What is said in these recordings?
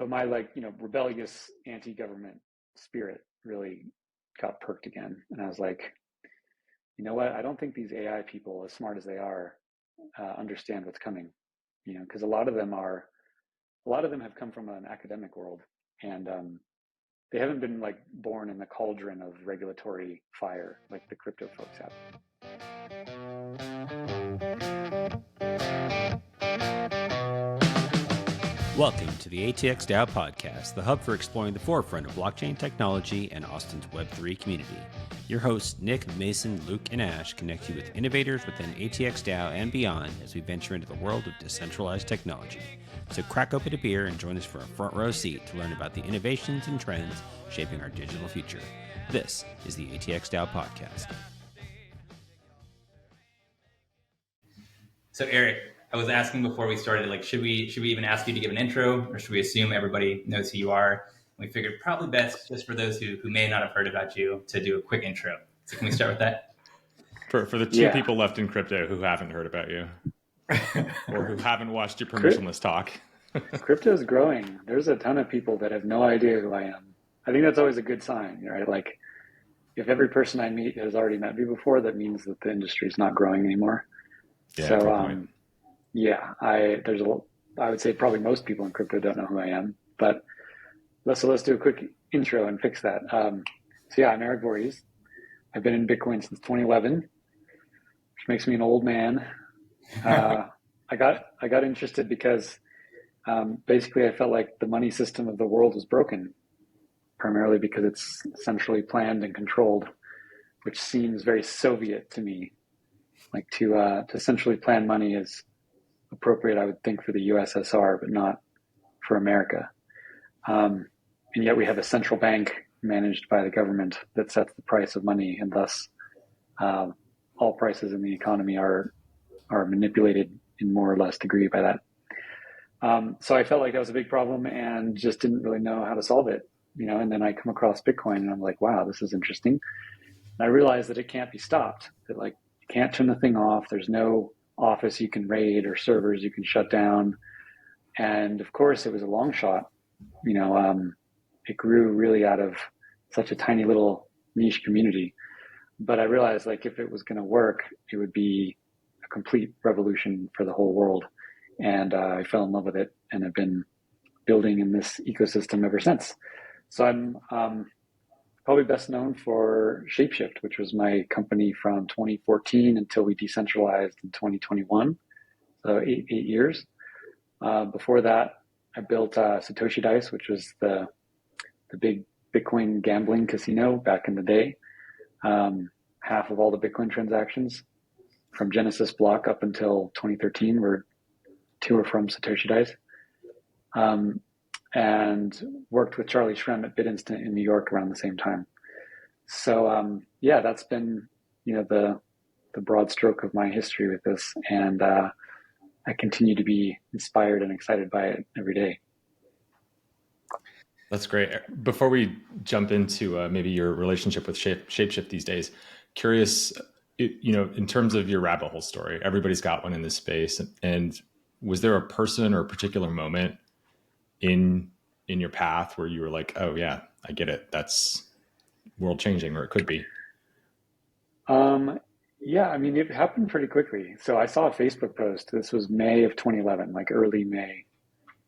but my rebellious anti-government spirit really got perked again. And I was like, you know what? I don't think these AI people, as smart as they are, understand what's coming, because a lot of them have come from an academic world, and they haven't been like born in the cauldron of regulatory fire like the crypto folks have. Welcome to the ATX DAO podcast, the hub for exploring the forefront of blockchain technology and Austin's Web3 community. Your hosts, Nick, Mason, Luke, and Ash, connect you with innovators within ATX DAO and beyond as we venture into the world of decentralized technology. So crack open a beer and join us for a front row seat to learn about the innovations and trends shaping our digital future. This is the ATX DAO podcast. So Eric, I was asking before we started, should we even ask you to give an intro, or should we assume everybody knows who you are? We figured probably best, just for those who may not have heard about you, to do a quick intro. So can we start with that? For the two people left in crypto who haven't heard about you, or who haven't watched your permissionless talk. Crypto is growing. There's a ton of people that have no idea who I am. I think that's always a good sign, right? Like, if every person I meet has already met me before, that means that the industry is not growing anymore. Yeah, so, I would say probably most people in crypto don't know who I am, but let's do a quick intro and fix that. I'm Erik Voorhees. I've been in Bitcoin since 2011, which makes me an old man. I got interested because basically I felt like the money system of the world was broken, primarily because it's centrally planned and controlled, which seems very Soviet to me. Like to centrally plan money is appropriate, I would think, for the USSR, but not for America. And yet we have a central bank managed by the government that sets the price of money, and thus all prices in the economy are manipulated in more or less degree by that. So I felt like that was a big problem and just didn't really know how to solve it, and then I come across Bitcoin and I'm like, wow, this is interesting. And I realized that it can't be stopped, that you can't turn the thing off. There's no office you can raid or servers you can shut down. And of course it was a long shot. It grew really out of such a tiny little niche community. But I realized if it was going to work, it would be a complete revolution for the whole world. And I fell in love with it and have been building in this ecosystem ever since. So I'm probably best known for ShapeShift, which was my company from 2014 until we decentralized in 2021. So eight years. Before that, I built Satoshi Dice, which was the big Bitcoin gambling casino back in the day. Half of all the Bitcoin transactions from Genesis block up until 2013 were to or from Satoshi Dice. And worked with Charlie Shrem at BitInstant in New York around the same time. So that's been the broad stroke of my history with this, and I continue to be inspired and excited by it every day. That's great. Before we jump into maybe your relationship with ShapeShift these days, curious, in terms of your rabbit hole story, everybody's got one in this space, and was there a person or a particular moment in your path where you were like, oh yeah, I get it, that's world changing, or it could be? It happened pretty quickly. So I saw a Facebook post. This was May of 2011, early May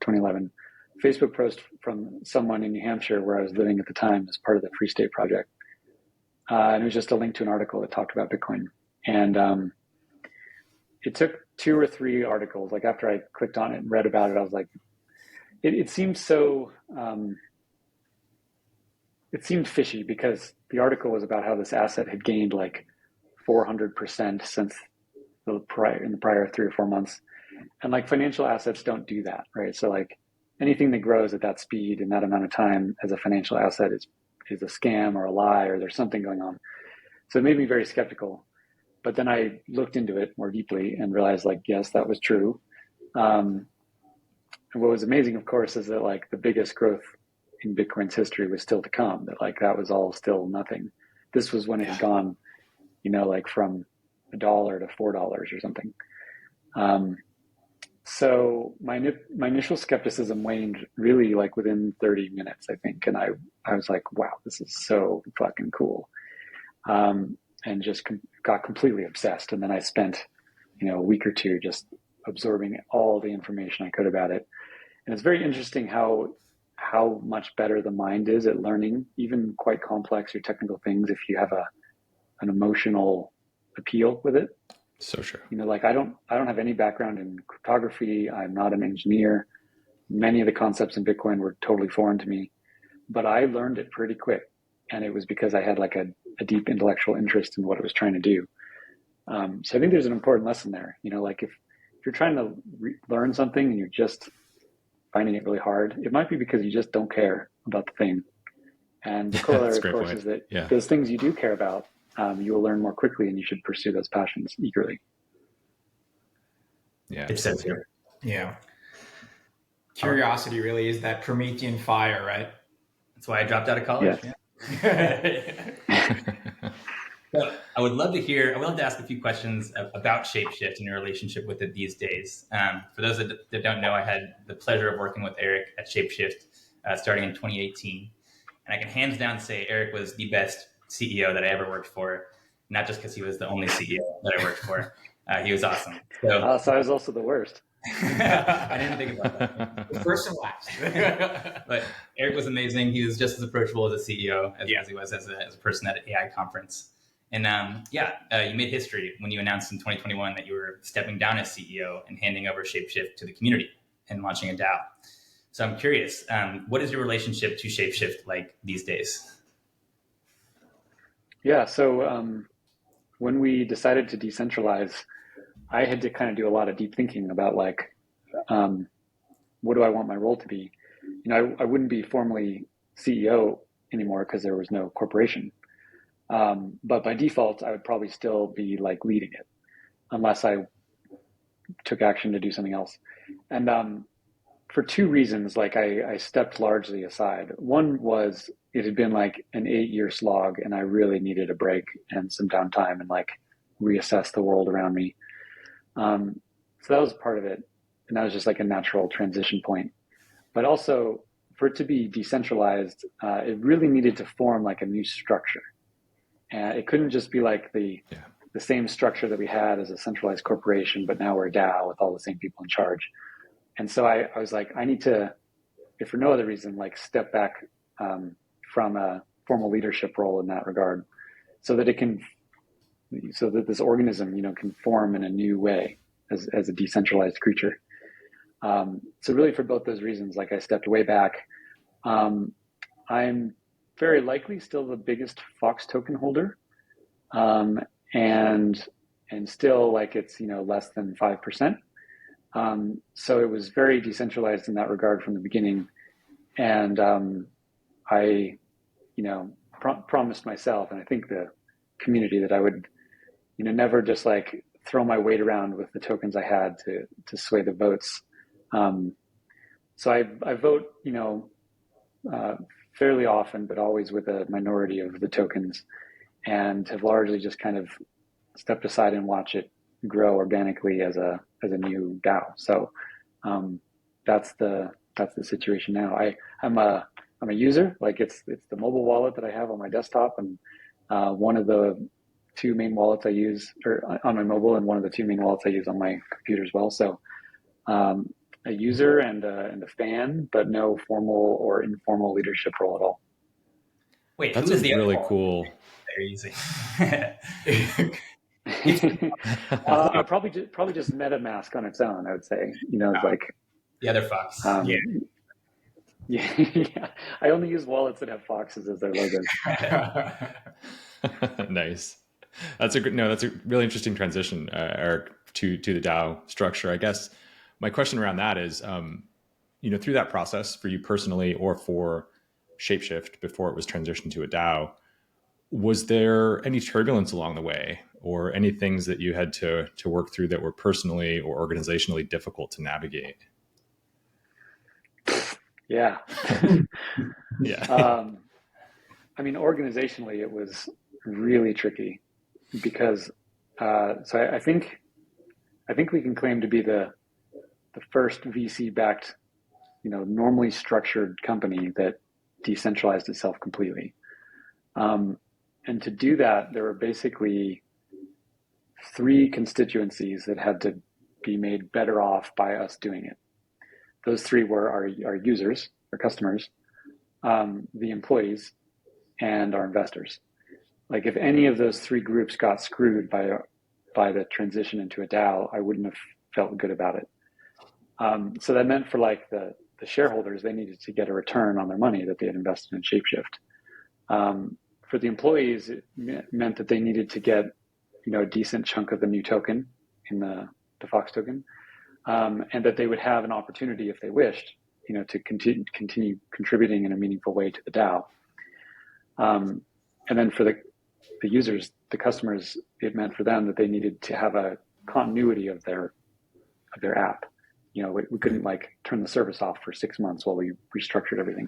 2011. Facebook post from someone in New Hampshire where I was living at the time as part of the Free State Project. And it was just a link to an article that talked about Bitcoin. And it took 2 or 3 articles. After I clicked on it and read about it, I was like, it seemed so, it seemed fishy, because the article was about how this asset had gained 400% since in the prior 3 or 4 months. And financial assets don't do that, right? So anything that grows at that speed in that amount of time as a financial asset is a scam or a lie, or there's something going on. So it made me very skeptical. But then I looked into it more deeply and realized yes, that was true. And what was amazing, of course, is that the biggest growth in Bitcoin's history was still to come. That that was all still nothing. This was when it had gone, from $1 to $4 or something. So my initial skepticism waned really like within 30 minutes, I think. And I was like, wow, this is so fucking cool. And just got completely obsessed. And then I spent, a week or two just absorbing all the information I could about it. And it's very interesting how much better the mind is at learning even quite complex or technical things if you have an emotional appeal with it. So true. Like I don't have any background in cryptography. I'm not an engineer. Many of the concepts in Bitcoin were totally foreign to me, but I learned it pretty quick. And it was because I had like a deep intellectual interest in what it was trying to do. So I think there's an important lesson there. Like if you're trying to learn something and you're just finding it really hard, it might be because you just don't care about the thing. And the corollary, of course, is that those things you do care about, you will learn more quickly, and you should pursue those passions eagerly. Yeah, it says here. Yeah. Curiosity really is that Promethean fire, right? That's why I dropped out of college. Yes. Yeah. So I would love to ask a few questions about ShapeShift and your relationship with it these days. For those that don't know, I had the pleasure of working with Erik at ShapeShift starting in 2018. And I can hands down say Erik was the best CEO that I ever worked for, not just because he was the only CEO that I worked for. He was awesome. So I was also the worst. I didn't think about that. The first and last. But Erik was amazing. He was just as approachable as a CEO as he was as a person at an AI conference. And you made history when you announced in 2021 that you were stepping down as CEO and handing over ShapeShift to the community and launching a DAO. So I'm curious, what is your relationship to ShapeShift like these days? Yeah, so when we decided to decentralize, I had to kind of do a lot of deep thinking about like, what do I want my role to be? I wouldn't be formally CEO anymore because there was no corporation. But by default, I would probably still be like leading it unless I took action to do something else. And for two reasons, like I stepped largely aside. One was it had been like an 8-year slog and I really needed a break and some downtime and like reassess the world around me. So that was part of it. And that was just like a natural transition point. But also for it to be decentralized, it really needed to form like a new structure. And it couldn't just be like the same structure that we had as a centralized corporation, but now we're a DAO with all the same people in charge. And so I was like, I need to, if for no other reason, like step back from a formal leadership role in that regard, so that this organism, can form in a new way as a decentralized creature. So really for both those reasons, like I stepped way back. I'm very likely still the biggest Fox token holder. And still like it's, less than 5%. So it was very decentralized in that regard from the beginning. And I, promised myself, and I think the community, that I would, never just like throw my weight around with the tokens I had to sway the votes. So I vote, fairly often, but always with a minority of the tokens, and have largely just kind of stepped aside and watch it grow organically as a new DAO. So that's the situation now. I'm a user. Like it's the mobile wallet that I have on my desktop, and one of the two main wallets I use on my mobile, and one of the two main wallets I use on my computer as well. So a user and a fan, but no formal or informal leadership role at all. Wait, that's really cool. They're using. Probably just MetaMask on its own, I would say. It's like the other Fox. Yeah. I only use wallets that have foxes as their logos. Nice. That's a really interesting transition, Erik, to the DAO structure. I guess my question around that is, through that process for you personally or for ShapeShift before it was transitioned to a DAO, was there any turbulence along the way, or any things that you had to work through that were personally or organizationally difficult to navigate? Yeah. Yeah. Organizationally, it was really tricky because, so I think we can claim to be the the first VC-backed, normally structured company that decentralized itself completely. And to do that, there were basically 3 constituencies that had to be made better off by us doing it. Those 3 were our users, our customers, the employees, and our investors. Like if any of those 3 groups got screwed by the transition into a DAO, I wouldn't have felt good about it. So that meant for like the shareholders, they needed to get a return on their money that they had invested in ShapeShift. For the employees, it meant that they needed to get, a decent chunk of the new token in the Fox token, and that they would have an opportunity if they wished, to continue contributing in a meaningful way to the DAO. And then for the users, the customers, it meant for them that they needed to have a continuity of their app. We couldn't like turn the service off for 6 months while we restructured everything.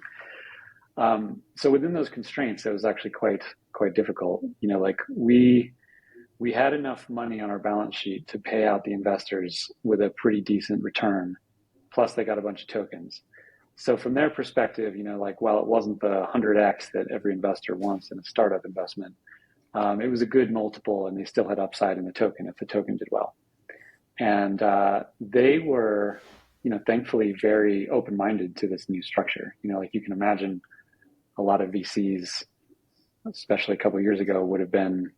So within those constraints, it was actually quite difficult. Like we had enough money on our balance sheet to pay out the investors with a pretty decent return. Plus they got a bunch of tokens. So from their perspective, like while it wasn't the 100x that every investor wants in a startup investment, it was a good multiple, and they still had upside in the token if the token did well. And they were, thankfully very open-minded to this new structure. Like you can imagine a lot of VCs, especially a couple of years ago, would have been,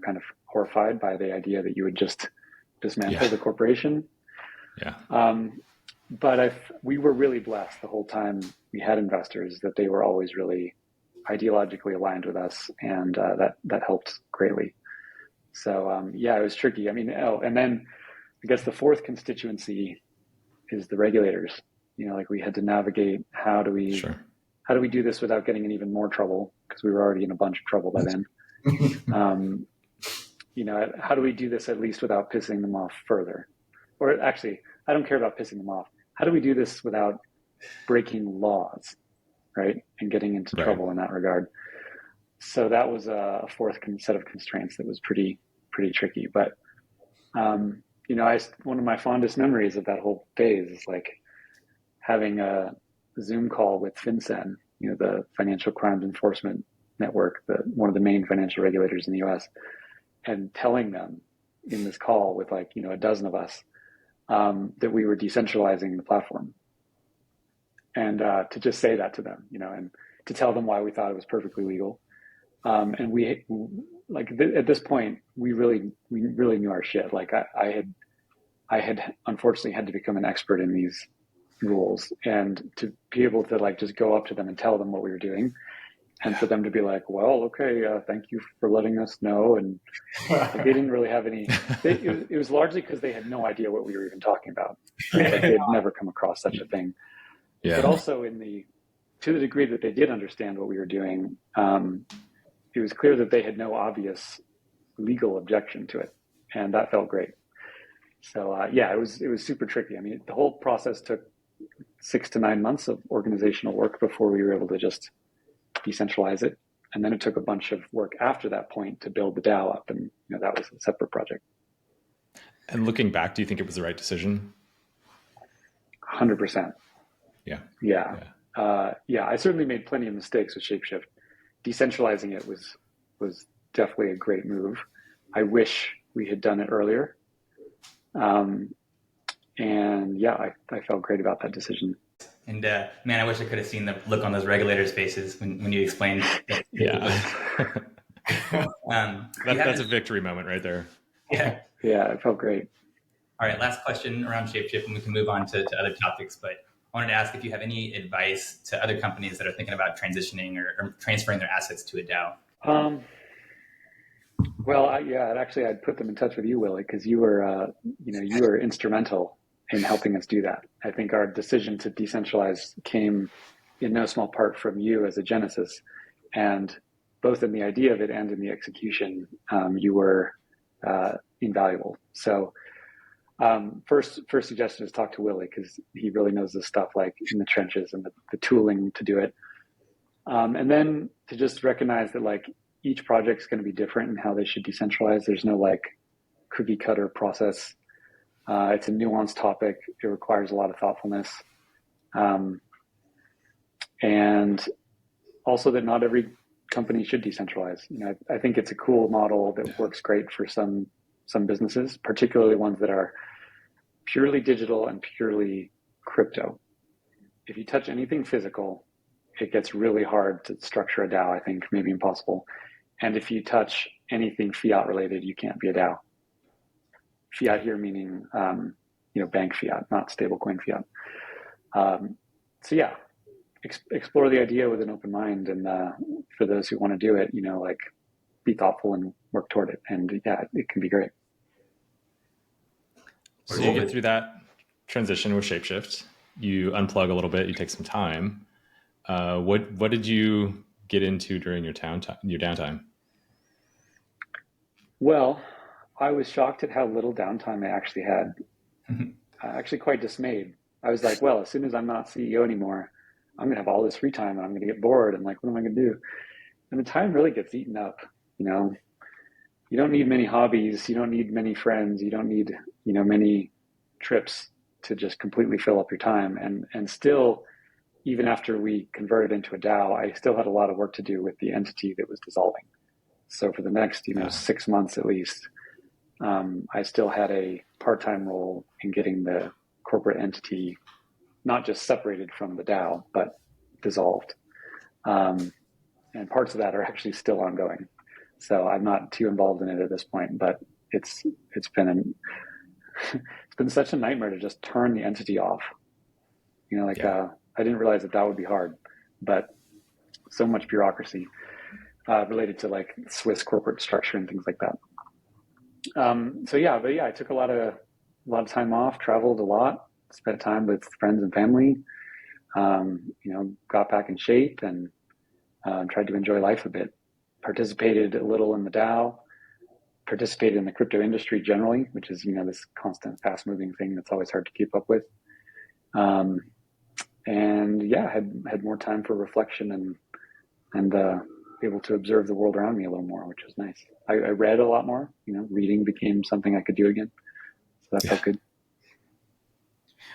kind of horrified by the idea that you would just dismantle the corporation. Yeah. But we were really blessed the whole time we had investors that they were always really ideologically aligned with us, and that helped greatly. So it was tricky. I mean, and then I guess the 4th constituency is the regulators. Like we had to navigate how do we do this without getting in even more trouble, because we were already in a bunch of trouble by then. How do we do this at least without pissing them off further? Or actually, I don't care about pissing them off. How do we do this without breaking laws, right? And getting into trouble in that regard. So that was a 4th set of constraints that was pretty tricky. But, one of my fondest memories of that whole phase is like having a Zoom call with FinCEN, the Financial Crimes Enforcement Network, one of the main financial regulators in the US, and telling them in this call with like, a dozen of us, that we were decentralizing the platform. And to just say that to them, and to tell them why we thought it was perfectly legal. And we, like at this point, we really knew our shit. Like I had unfortunately had to become an expert in these rules, and to be able to like just go up to them and tell them what we were doing, and for them to be like, well, okay, thank you for letting us know. And like, they didn't really have any, it was largely because they had no idea what we were even talking about. Right? Like, they had never come across such a thing. Yeah. But also to the degree that they did understand what we were doing, it was clear that they had no obvious legal objection to it. And that felt great. So it was super tricky. I mean, the whole process took 6 to 9 months of organizational work before we were able to just decentralize it. And then it took a bunch of work after that point to build the DAO up. And that was a separate project. And looking back, do you think it was the right decision? 100%. Yeah. I certainly made plenty of mistakes with ShapeShift. Decentralizing it was definitely a great move. I wish we had done it earlier. I felt great about that decision. And man, I wish I could have seen the look on those regulators' faces when you explained that. That's a victory moment right there. Yeah, it felt great. All right, last question around ShapeShift, and we can move on to other topics. But I wanted to ask if you have any advice to other companies that are thinking about transitioning or transferring their assets to a DAO. Actually, I'd put them in touch with you, Willie, because you were instrumental in helping us do that. I think our decision to decentralize came in no small part from you as a genesis, and both in the idea of it and in the execution, you were invaluable. So first suggestion is talk to Willie, because he really knows this stuff like in the trenches and the tooling to do it. And then to just recognize that like each project is going to be different in how they should decentralize. There's no like cookie cutter process. It's a nuanced topic. It requires a lot of thoughtfulness. And also that not every company should decentralize. I think it's a cool model that works great for some businesses, particularly ones that are purely digital and purely crypto. If you touch anything physical, it gets really hard to structure a DAO, I think, maybe impossible. And if you touch anything fiat related, you can't be a DAO. Fiat here meaning, bank fiat, not stablecoin fiat. So yeah, explore the idea with an open mind. And for those who want to do it, be thoughtful and work toward it. And yeah, it can be great. So you get through that transition with ShapeShift, you unplug a little bit, you take some time. What did you get into during your downtime? Well, I was shocked at how little downtime I actually had. Actually quite dismayed. I was like, well, as soon as I'm not CEO anymore, I'm going to have all this free time and I'm going to get bored. And like, what am I going to do? And the time really gets eaten up. You don't need many hobbies. You don't need many friends. You don't need, many trips to just completely fill up your time. And still, even after we converted into a DAO, I still had a lot of work to do with the entity that was dissolving. So for the next, 6 months at least, I still had a part-time role in getting the corporate entity not just separated from the DAO, but dissolved. And parts of that are actually still ongoing. So I'm not too involved in it at this point, but it's been it's been such a nightmare to just turn the entity off. I didn't realize that would be hard, but so much bureaucracy related to like Swiss corporate structure and things like that. I took a lot of time off, traveled a lot, spent time with friends and family, got back in shape and tried to enjoy life a bit. Participated a little in the DAO, participated in the crypto industry generally, which is, this constant fast moving thing that's always hard to keep up with. Had more time for reflection and able to observe the world around me a little more, which was nice. I read a lot more, reading became something I could do again. So that felt good.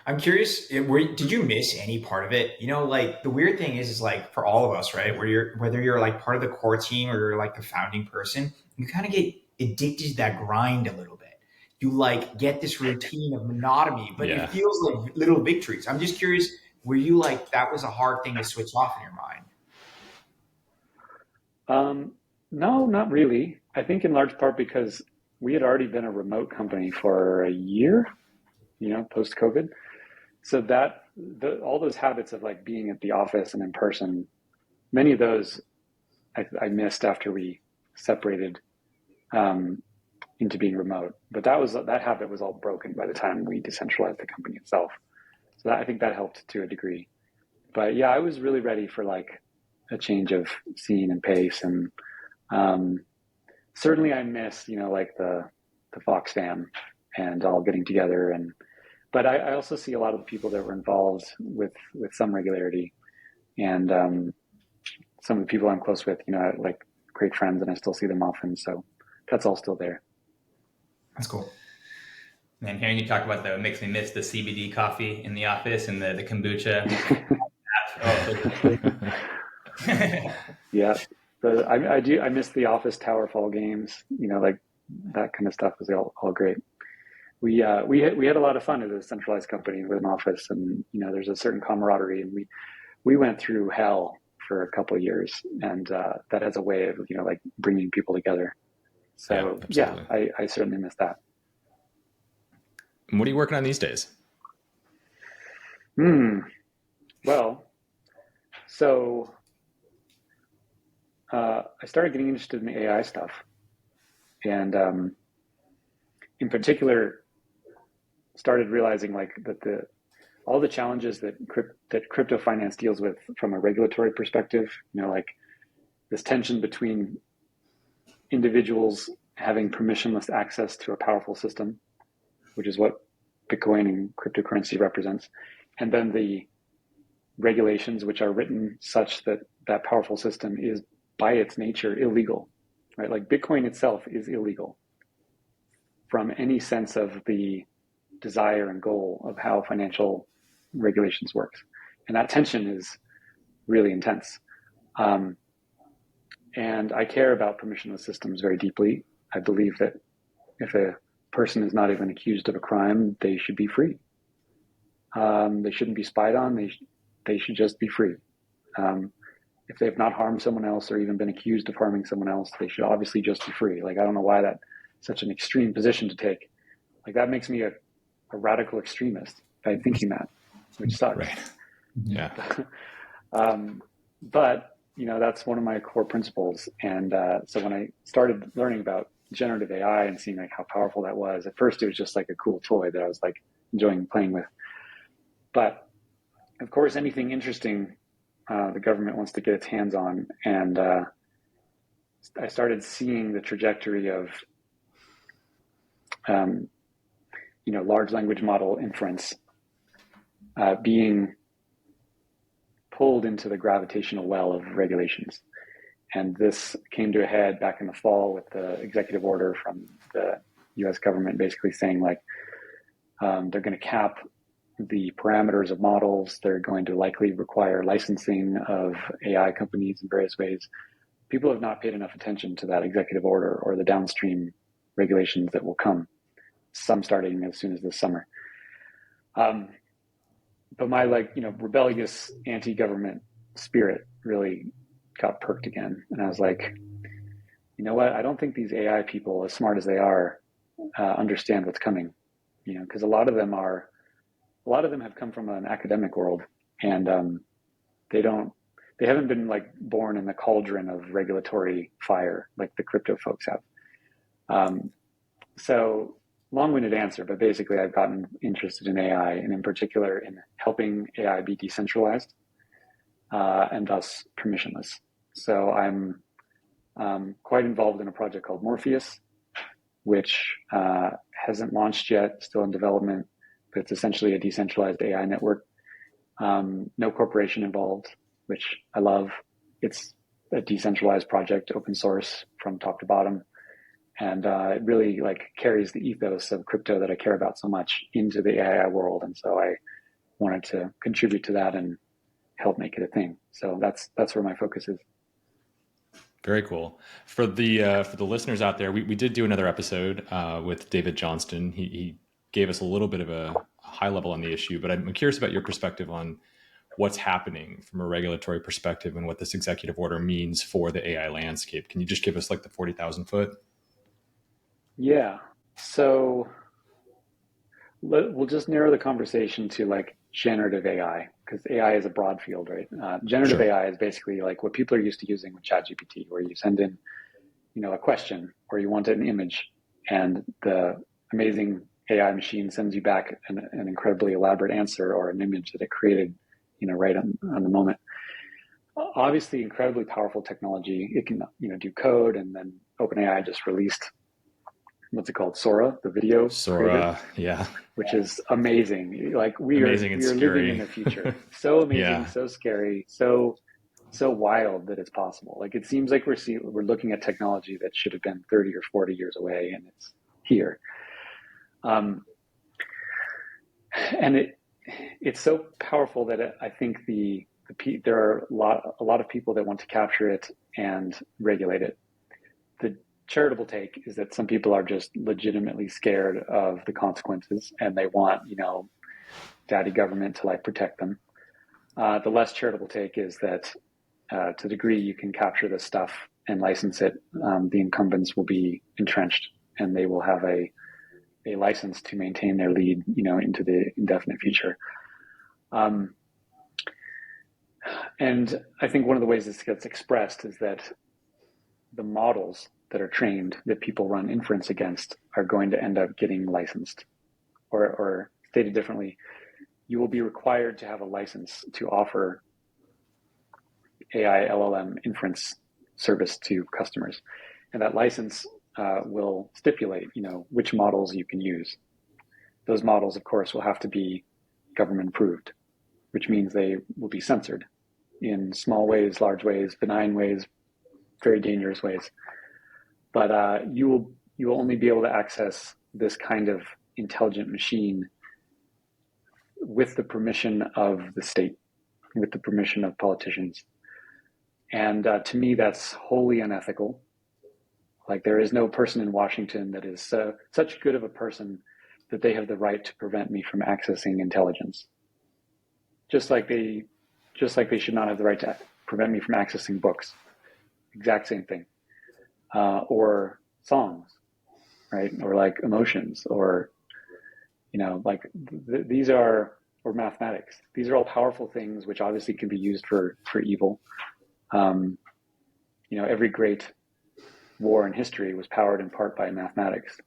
I'm curious, did you miss any part of it? The weird thing is like for all of us, right? Whether you're like part of the core team or you're like the founding person, you kind of get addicted to that grind a little bit. You like get this routine of monotony, but it feels like little victories. I'm just curious, were you like, that was a hard thing to switch off in your mind? No, not really. I think in large part because we had already been a remote company for a year, post-COVID. So that all those habits of like being at the office and in person, many of those I missed after we separated into being remote. But that habit was all broken by the time we decentralized the company itself. So I think that helped to a degree. But yeah, I was really ready for like a change of scene and pace. And certainly I miss, like the Fox fam and all getting together. But I also see a lot of the people that were involved with some regularity. And some of the people I'm close with, like great friends, and I still see them often. So that's all still there. That's cool. And hearing you talk about that, it makes me miss the CBD coffee in the office and the kombucha. Yeah, I miss the office tower fall games. Like that kind of stuff was all great. We had a lot of fun at a centralized company with an office, and there's a certain camaraderie, and we went through hell for a couple of years, and that has a way of like bringing people together. So I certainly miss that. And what are you working on these days? Well, so I started getting interested in the AI stuff, and in particular, started realizing like that all the challenges that crypto finance deals with from a regulatory perspective, like this tension between individuals having permissionless access to a powerful system, which is what Bitcoin and cryptocurrency represents, and then the regulations which are written such that that powerful system is by its nature illegal, right? Like Bitcoin itself is illegal from any sense of the desire and goal of how financial regulations works. And that tension is really intense. And I care about permissionless systems very deeply. I believe that if a person is not even accused of a crime, they should be free. They shouldn't be spied on. They should just be free. If they've not harmed someone else or even been accused of harming someone else, they should obviously just be free. Like, I don't know why that's such an extreme position to take. Like, that makes me a radical extremist by thinking that, which sucks. Right. Yeah. But, you know, that's one of my core principles. And so when I started learning about generative AI and seeing like how powerful that was, at first it was just like a cool toy that I was like enjoying playing with. But of course, anything interesting, the government wants to get its hands on. And I started seeing the trajectory of, you know, large language model inference being pulled into the gravitational well of regulations. And this came to a head back in the fall with the executive order from the US government basically saying like, they're going to cap the parameters of models. They're going to likely require licensing of AI companies in various ways. People have not paid enough attention to that executive order or the downstream regulations that will come, some starting as soon as this summer. But my like, you know, rebellious anti-government spirit really got perked again. And I was like, you know what? I don't think these AI people, as smart as they are, understand what's coming, you know, because a lot of them have come from an academic world, and they haven't been like born in the cauldron of regulatory fire like the crypto folks have. So long-winded answer, but basically I've gotten interested in AI, and in particular in helping AI be decentralized and thus permissionless. So I'm quite involved in a project called Morpheus, which hasn't launched yet, still in development, but it's essentially a decentralized AI network. No corporation involved, which I love. It's a decentralized project, open source from top to bottom. And it really like carries the ethos of crypto that I care about so much into the AI world. And so I wanted to contribute to that and help make it a thing. So that's where my focus is. Very cool. For the listeners out there, we did do another episode with David Johnston. He gave us a little bit of a high level on the issue, but I'm curious about your perspective on what's happening from a regulatory perspective and what this executive order means for the AI landscape. Can you just give us like the 40,000 foot? Yeah. So we'll just narrow the conversation to like generative AI, because AI is a broad field, right? Generative Sure. AI is basically like what people are used to using with ChatGPT, where you send in, you know, a question or you want an image, and the amazing AI machine sends you back an incredibly elaborate answer or an image that it created, you know, right on the moment. Obviously, incredibly powerful technology. It can, you know, do code, and then OpenAI just released, what's it called? Sora, the video Sora, creator, yeah. which is amazing. Like we are living in the future. So amazing, Yeah. so scary, so wild that it's possible. Like it seems like we're looking at technology that should have been 30 or 40 years away, and it's here. And it's so powerful that I think there are a lot of people that want to capture it and regulate it. The charitable take is that some people are just legitimately scared of the consequences, and they want, you know, daddy government to like protect them. The less charitable take is that to the degree you can capture this stuff and license it, the incumbents will be entrenched, and they will have a license to maintain their lead, you know, into the indefinite future. And I think one of the ways this gets expressed is that the models that are trained, that people run inference against, are going to end up getting licensed. Or stated differently, you will be required to have a license to offer AI LLM inference service to customers. And that license will stipulate, you know, which models you can use. Those models, of course, will have to be government approved, which means they will be censored in small ways, large ways, benign ways, very dangerous ways. But you will only be able to access this kind of intelligent machine with the permission of the state, with the permission of politicians. And to me, that's wholly unethical. Like, there is no person in Washington that is such good of a person that they have the right to prevent me from accessing intelligence. Just like they should not have the right to prevent me from accessing books. Exact same thing. Or songs, right? Or like emotions, or, like these are, or mathematics. These are all powerful things which obviously can be used for evil. Every great war in history was powered in part by mathematics,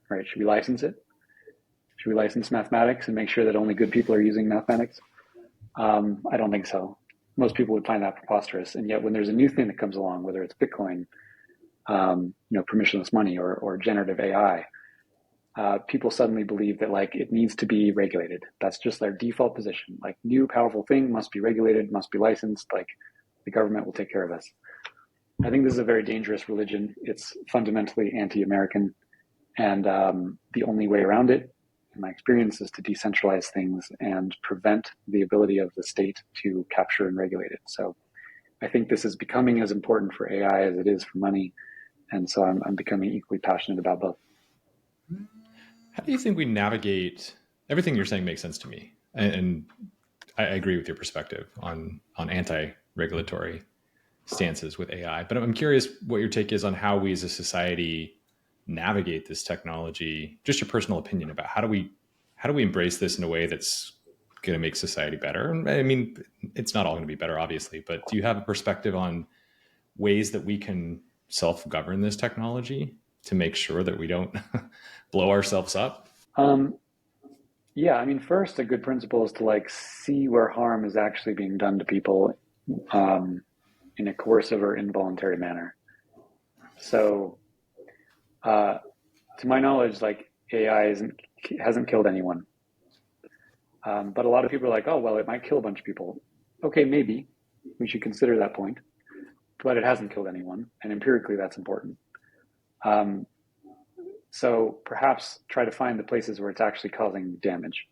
right? Should we license it? Should we license mathematics and make sure that only good people are using mathematics? I don't think so. Most people would find that preposterous. And yet when there's a new thing that comes along, whether it's Bitcoin, permissionless money, or generative AI, people suddenly believe that like it needs to be regulated. That's just their default position. Like, new powerful thing must be regulated, must be licensed, like the government will take care of us. I think this is a very dangerous religion. It's fundamentally anti-American. And the only way around it, in my experience, is to decentralize things and prevent the ability of the state to capture and regulate it. So I think this is becoming as important for AI as it is for money. And so I'm becoming equally passionate about both. How do you think we navigate? Everything you're saying makes sense to me. And I agree with your perspective on anti-regulatory stances with AI. But I'm curious what your take is on how we as a society navigate this technology. Just your personal opinion about how do we embrace this in a way that's going to make society better? I mean, it's not all going to be better, obviously, but do you have a perspective on ways that we can self-govern this technology to make sure that we don't blow ourselves up? Yeah, I mean, first, a good principle is to like see where harm is actually being done to people in a coercive or involuntary manner. So, to my knowledge, like AI hasn't killed anyone. But a lot of people are like, oh, well, it might kill a bunch of people. Okay, maybe we should consider that point, but it hasn't killed anyone. And empirically, that's important. So perhaps try to find the places where it's actually causing damage,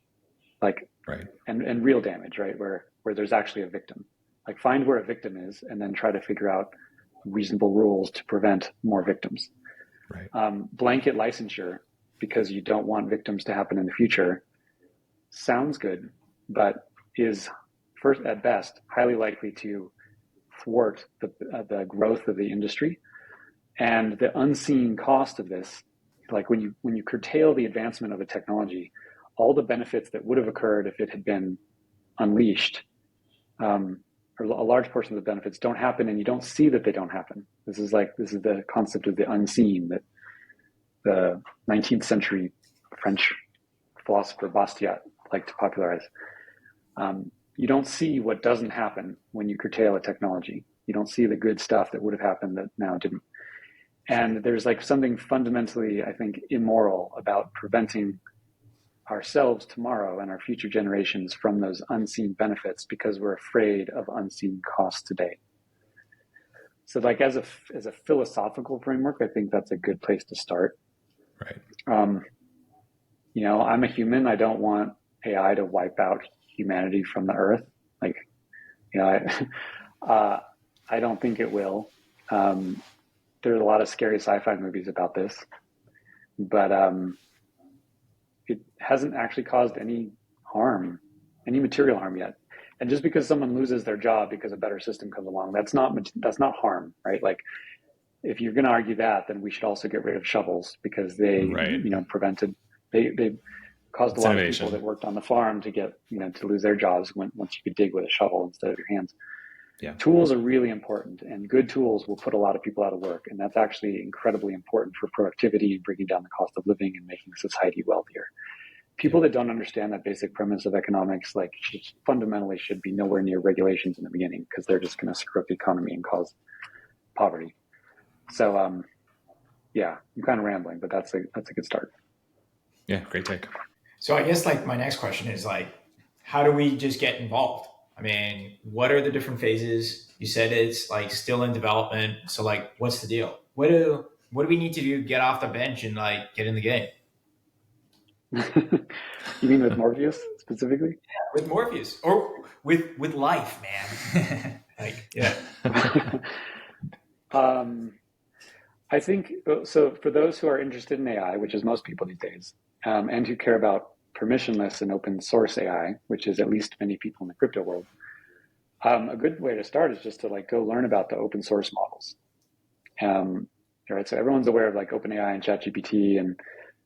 like, right, and real damage, right? Where there's actually a victim. Like, find where a victim is and then try to figure out reasonable rules to prevent more victims. Right. Blanket licensure because you don't want victims to happen in the future sounds good, but is first at best highly likely to thwart the growth of the industry. And the unseen cost of this, like when you curtail the advancement of a technology, all the benefits that would have occurred if it had been unleashed, or a large portion of the benefits don't happen, and you don't see that they don't happen. This is the concept of the unseen that the 19th century French philosopher Bastiat liked to popularize. You don't see what doesn't happen when you curtail a technology. You don't see the good stuff that would have happened that now didn't. And there's like something fundamentally, I think, immoral about preventing ourselves tomorrow and our future generations from those unseen benefits because we're afraid of unseen costs today. So like as a philosophical framework, I think that's a good place to start. Right. I'm a human. I don't want AI to wipe out humanity from the earth. Like, I don't think it will. There's a lot of scary sci-fi movies about this, but it hasn't actually caused any harm, any material harm yet. And just because someone loses their job because a better system comes along, that's not harm, right? Like, if you're going to argue that, then we should also get rid of shovels because they, prevented, they caused a lot of people that worked on the farm to get, to lose their jobs once you could dig with a shovel instead of your hands. Yeah. Tools are really important, and good tools will put a lot of people out of work. And that's actually incredibly important for productivity and bringing down the cost of living and making society wealthier. People that don't understand that basic premise of economics, like, fundamentally should be nowhere near regulations in the beginning because they're just going to screw up the economy and cause poverty. So, I'm kind of rambling, but that's a good start. Yeah, great take. So I guess like my next question is like, how do we just get involved? I mean, what are the different phases? You said it's like still in development. So like, what's the deal? What do we need to do? Get off the bench and like get in the game? You mean with Morpheus specifically? With Morpheus or with life, man. Like, yeah. I think so. For those who are interested in AI, which is most people these days, and who care about permissionless and open source AI, which is at least many people in the crypto world, a good way to start is just to like go learn about the open source models. Right, so everyone's aware of like OpenAI and ChatGPT and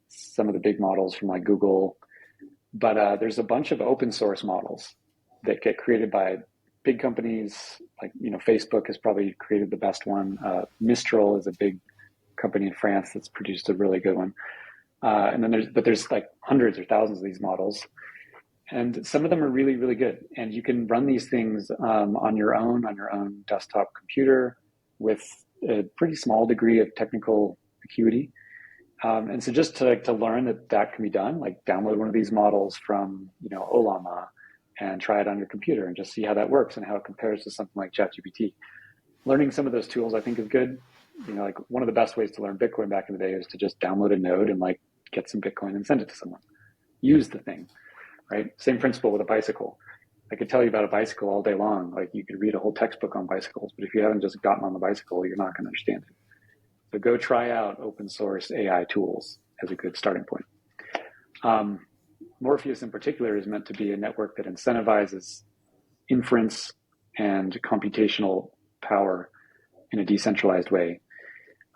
some of the big models from like Google, but there's a bunch of open source models that get created by big companies. Like, you know, Facebook has probably created the best one. Mistral is a big company in France that's produced a really good one. And then there's like hundreds or thousands of these models, and some of them are really, really good. And you can run these things on your own desktop computer with a pretty small degree of technical acuity. And so just to learn that can be done, like download one of these models from, you know, Olama and try it on your computer and just see how that works and how it compares to something like ChatGPT. Learning some of those tools, I think, is good. You know, like one of the best ways to learn Bitcoin back in the day is to just download a node and like get some Bitcoin and send it to someone. Use the thing, right? Same principle with a bicycle. I could tell you about a bicycle all day long. Like you could read a whole textbook on bicycles, but if you haven't just gotten on the bicycle, you're not going to understand it. So go try out open source AI tools as a good starting point. Morpheus in particular is meant to be a network that incentivizes inference and computational power in a decentralized way.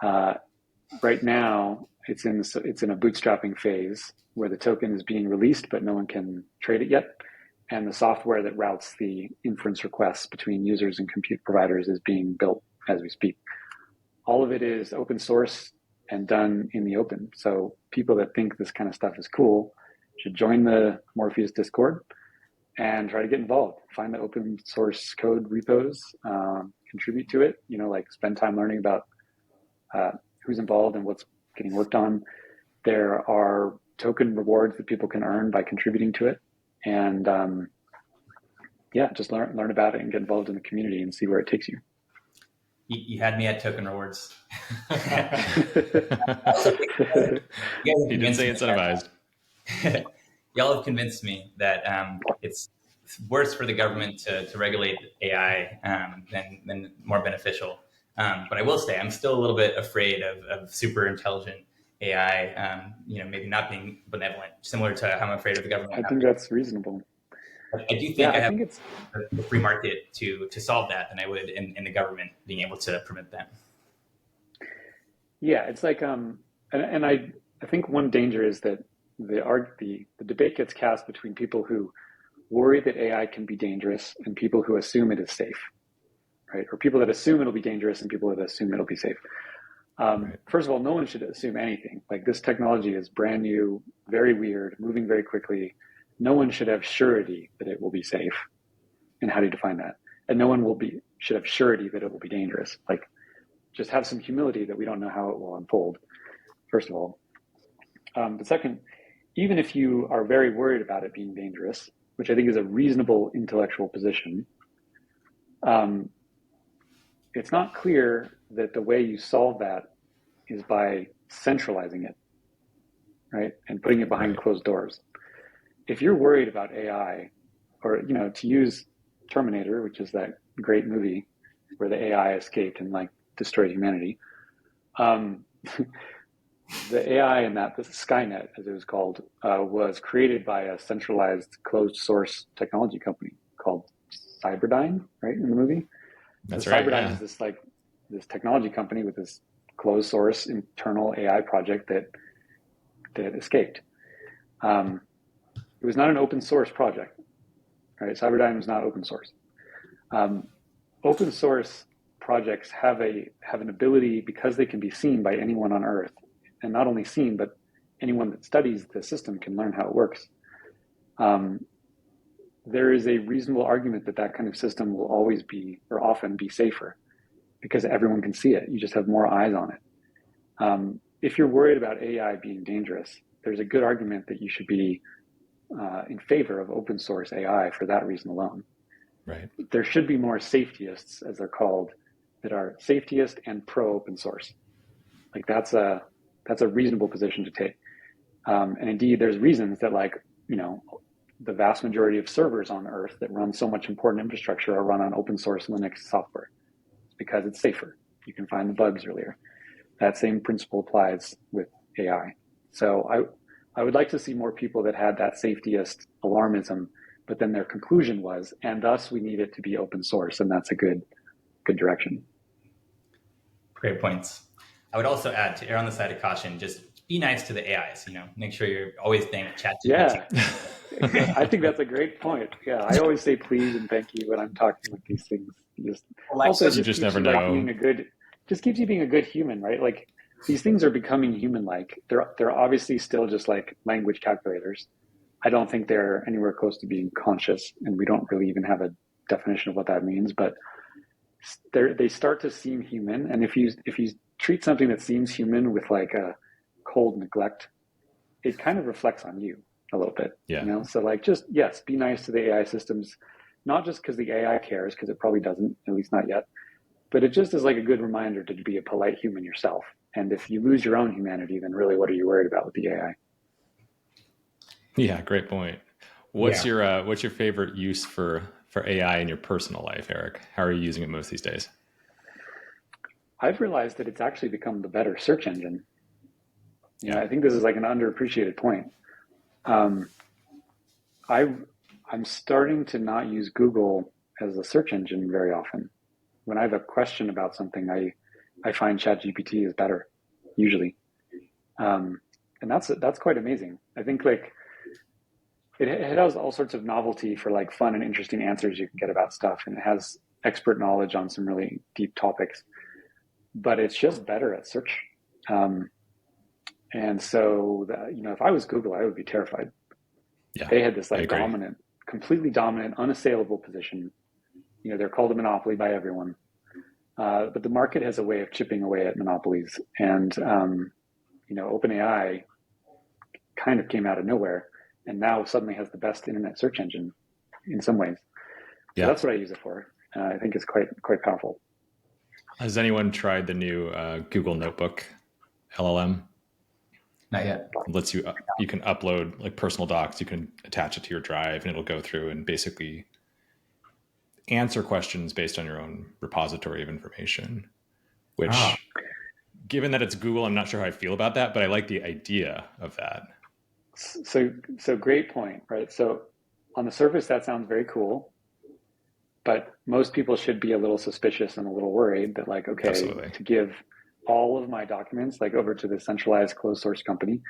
Right now, it's in a bootstrapping phase where the token is being released, but no one can trade it yet. And the software that routes the inference requests between users and compute providers is being built as we speak. All of it is open source and done in the open. So people that think this kind of stuff is cool should join the Morpheus Discord and try to get involved. Find the open source code repos, contribute to it, you know, like spend time learning about who's involved and what's getting worked on. There are token rewards that people can earn by contributing to it. And just learn about it and get involved in the community and see where it takes you. You had me at token rewards. He didn't say incentivized. Y'all have convinced me that it's worse for the government to regulate AI than more beneficial. But I will say I'm still a little bit afraid of super intelligent AI, maybe not being benevolent, similar to how I'm afraid of the government. I think that's reasonable. I do think I have the free market to solve that than I would in the government being able to prevent that. Yeah, it's like, and I think one danger is that the debate gets cast between people who worry that AI can be dangerous and people who assume it is safe, right? Or people that assume it'll be dangerous and people that assume it'll be safe. Right. First of all, no one should assume anything. Like this technology is brand new, very weird, moving very quickly. No one should have surety that it will be safe. And how do you define that? And no one should have surety that it will be dangerous. Like just have some humility that we don't know how it will unfold, first of all. But second, even if you are very worried about it being dangerous, which I think is a reasonable intellectual position, it's not clear that the way you solve that is by centralizing it, right? And putting it behind closed doors. If you're worried about AI, or, to use Terminator, which is that great movie where the AI escaped and like destroyed humanity, the AI in that, the Skynet, as it was called, was created by a centralized closed source technology company called Cyberdyne, right, in the movie? That's so right. Cyberdyne is this technology company with this closed source internal AI project that escaped. It was not an open source project, right? Cyberdyne was not open source. Open source projects have an ability, because they can be seen by anyone on Earth, and not only seen, but anyone that studies the system can learn how it works. There is a reasonable argument that kind of system will always be, or often be, safer because everyone can see it. You just have more eyes on it. If you're worried about AI being dangerous, there's a good argument that you should be in favor of open source AI for that reason alone. Right. There should be more safetyists, as they're called, that are safetyist and pro open source. Like that's a reasonable position to take. And indeed, there's reasons that the vast majority of servers on Earth that run so much important infrastructure are run on open source Linux software. It's because it's safer. You can find the bugs earlier. That same principle applies with AI. So I would like to see more people that had that safetyist alarmism, but then their conclusion was, and thus we need it to be open source, and that's a good direction. Great points. I would also add, to err on the side of caution, just be nice to the AIs, make sure you're always thanking ChatGPT. Yeah, I think that's a great point. Yeah, I always say please and thank you when I'm talking with these things. You just never know. Just keeps you being a good human, right? Like, these things are becoming human-like. They're obviously still just like language calculators. I don't think they're anywhere close to being conscious, and we don't really even have a definition of what that means, but they start to seem human. And if you treat something that seems human with like a cold neglect, it kind of reflects on you a little bit. Yeah. So yes, be nice to the AI systems, not just because the AI cares, because it probably doesn't, at least not yet, but it just is like a good reminder to be a polite human yourself. And if you lose your own humanity, then really, what are you worried about with the AI? Yeah, great point. What's your favorite use for AI in your personal life, Erik? How are you using it most these days? I've realized that it's actually become the better search engine. I think this is like an underappreciated point. I'm starting to not use Google as a search engine very often. When I have a question about something, I find ChatGPT is better, usually. And that's quite amazing. I think like it has all sorts of novelty for like fun and interesting answers you can get about stuff. And it has expert knowledge on some really deep topics, but it's just better at search. And so, if I was Google, I would be terrified. Yeah, they had this like completely dominant, unassailable position. They're called a monopoly by everyone. But the market has a way of chipping away at monopolies. And, OpenAI kind of came out of nowhere and now suddenly has the best internet search engine in some ways. Yeah. So that's what I use it for. I think it's quite powerful. Has anyone tried the new Google Notebook LLM? Not yet. It lets you can upload like personal docs. You can attach it to your drive, and it'll go through and basically answer questions based on your own repository of information. Which, given that it's Google, I'm not sure how I feel about that, but I like the idea of that. So great point, right? So on the surface, that sounds very cool, but most people should be a little suspicious and a little worried that like, okay, Absolutely. To give all of my documents like over to the centralized closed source company.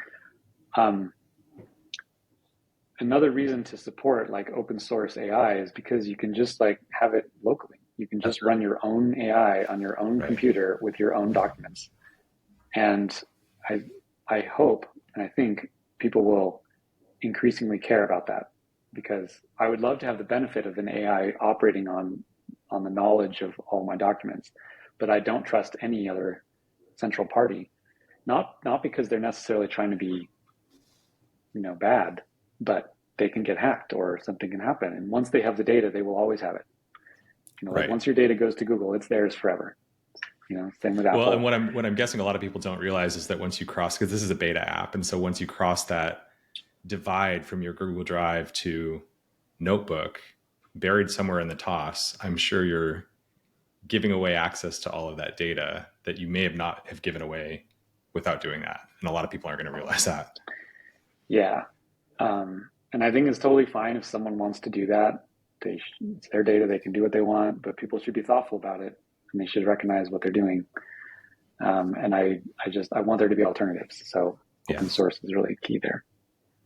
Another reason to support like open source AI is because you can just like have it locally. You can just run your own AI on your own computer with your own documents. And I hope and I think people will increasingly care about that, because I would love to have the benefit of an AI operating on the knowledge of all my documents, but I don't trust any other central party, not because they're necessarily trying to be, bad, but they can get hacked or something can happen. And once they have the data, they will always have it. Like once your data goes to Google, it's theirs forever. Same with Apple. Well, and what I'm guessing a lot of people don't realize is that once you cross, because this is a beta app, and so once you cross that divide from your Google Drive to Notebook, buried somewhere in the toss, I'm sure you're giving away access to all of that data that you may not have given away without doing that. And a lot of people aren't going to realize that. Yeah. And I think it's totally fine if someone wants to do that. It's their data, they can do what they want, but people should be thoughtful about it and they should recognize what they're doing. And I want there to be alternatives. So open source is really key there.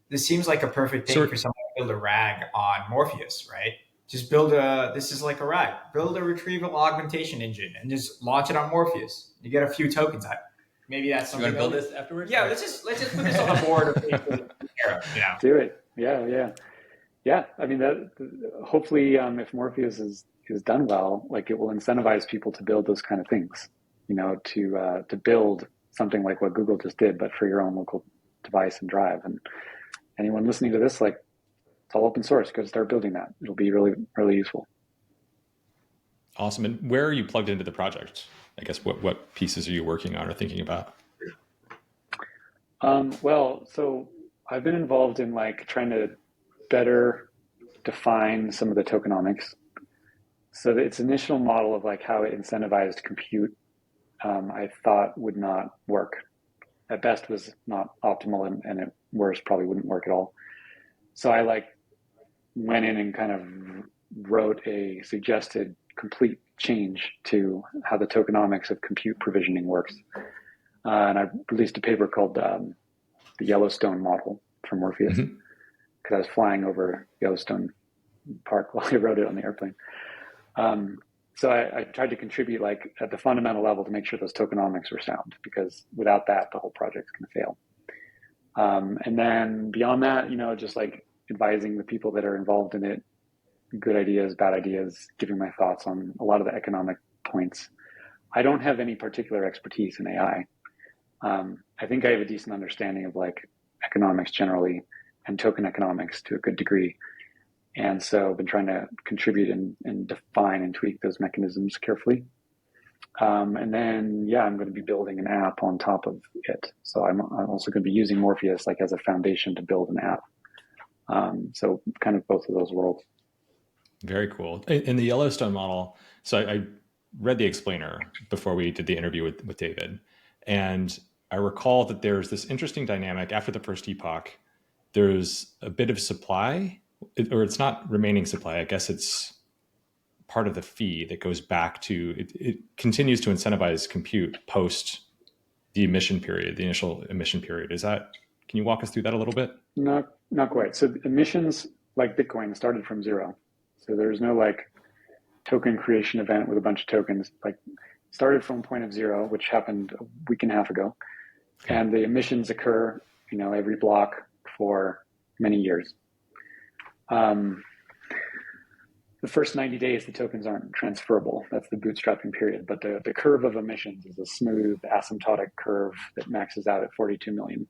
This seems like a perfect thing for someone to build a RAG on Morpheus, right? Just this is like a RAG. Build a retrieval augmentation engine and just launch it on Morpheus. You get a few tokens. Maybe that's something. You want to build this afterwards? Yeah, let's just put this on the board. Do it. Yeah. I mean, hopefully, if Morpheus is done well, like it will incentivize people to build those kind of things. To build something like what Google just did, but for your own local device and drive. And anyone listening to this, like, it's all open source. Go start building that. It'll be really, really useful. Awesome. And where are you plugged into the project? I guess what pieces are you working on or thinking about? Well, so I've been involved in like trying to better define some of the tokenomics. So its initial model of like how it incentivized compute, I thought would not work. At best was not optimal, and at worst probably wouldn't work at all. So I like went in and kind of wrote a suggested complete change to how the tokenomics of compute provisioning works. And I released a paper called the Yellowstone model from Morpheus, because I was flying over Yellowstone Park while I wrote it on the airplane. So I tried to contribute like at the fundamental level to make sure those tokenomics were sound, because without that, the whole project's going to fail. And then beyond that, just like advising the people that are involved in it, good ideas, bad ideas, giving my thoughts on a lot of the economic points. I don't have any particular expertise in AI. I think I have a decent understanding of like economics generally and token economics to a good degree. And so I've been trying to contribute and define and tweak those mechanisms carefully. And then, I'm going to be building an app on top of it. So I'm also going to be using Morpheus like as a foundation to build an app. So kind of both of those worlds. Very cool. In the Yellowstone model, so I read the explainer before we did the interview with David. And I recall that there's this interesting dynamic after the first epoch. There's a bit of supply, or it's not remaining supply. I guess it's part of the fee that goes back to, it continues to incentivize compute post the emission period, the initial emission period. Can you walk us through that a little bit? Not quite. So emissions, like Bitcoin, started from zero. So there's no like token creation event with a bunch of tokens, like started from a point of zero, which happened a week and a half ago. Okay. And the emissions occur, every block for many years. The first 90 days, the tokens aren't transferable. That's the bootstrapping period. But the curve of emissions is a smooth asymptotic curve that maxes out at 42 million.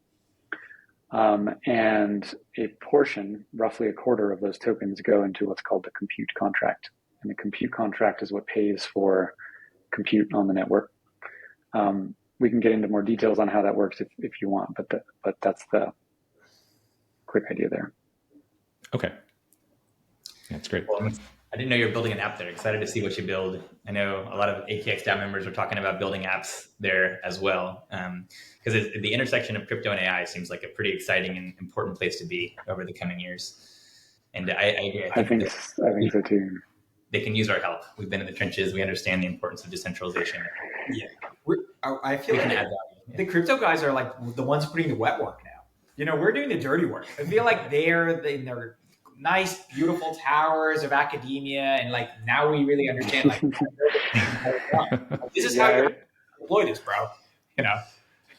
And a portion, roughly a quarter of those tokens go into what's called the compute contract. And the compute contract is what pays for compute on the network. We can get into more details on how that works if you want, but that's the quick idea there. Okay. That's great. Well, I didn't know you were building an app there. Excited to see what you build. I know a lot of ATX DAO members are talking about building apps there as well. Because the intersection of crypto and AI seems like a pretty exciting and important place to be over the coming years. And I think so too. They can use our help. We've been in the trenches. We understand the importance of decentralization. Yeah. I feel like the crypto guys are like the ones putting the wet work now. We're doing the dirty work. I feel like they're in their nice, beautiful towers of academia, and like now we really understand like this is how you deploy this, bro.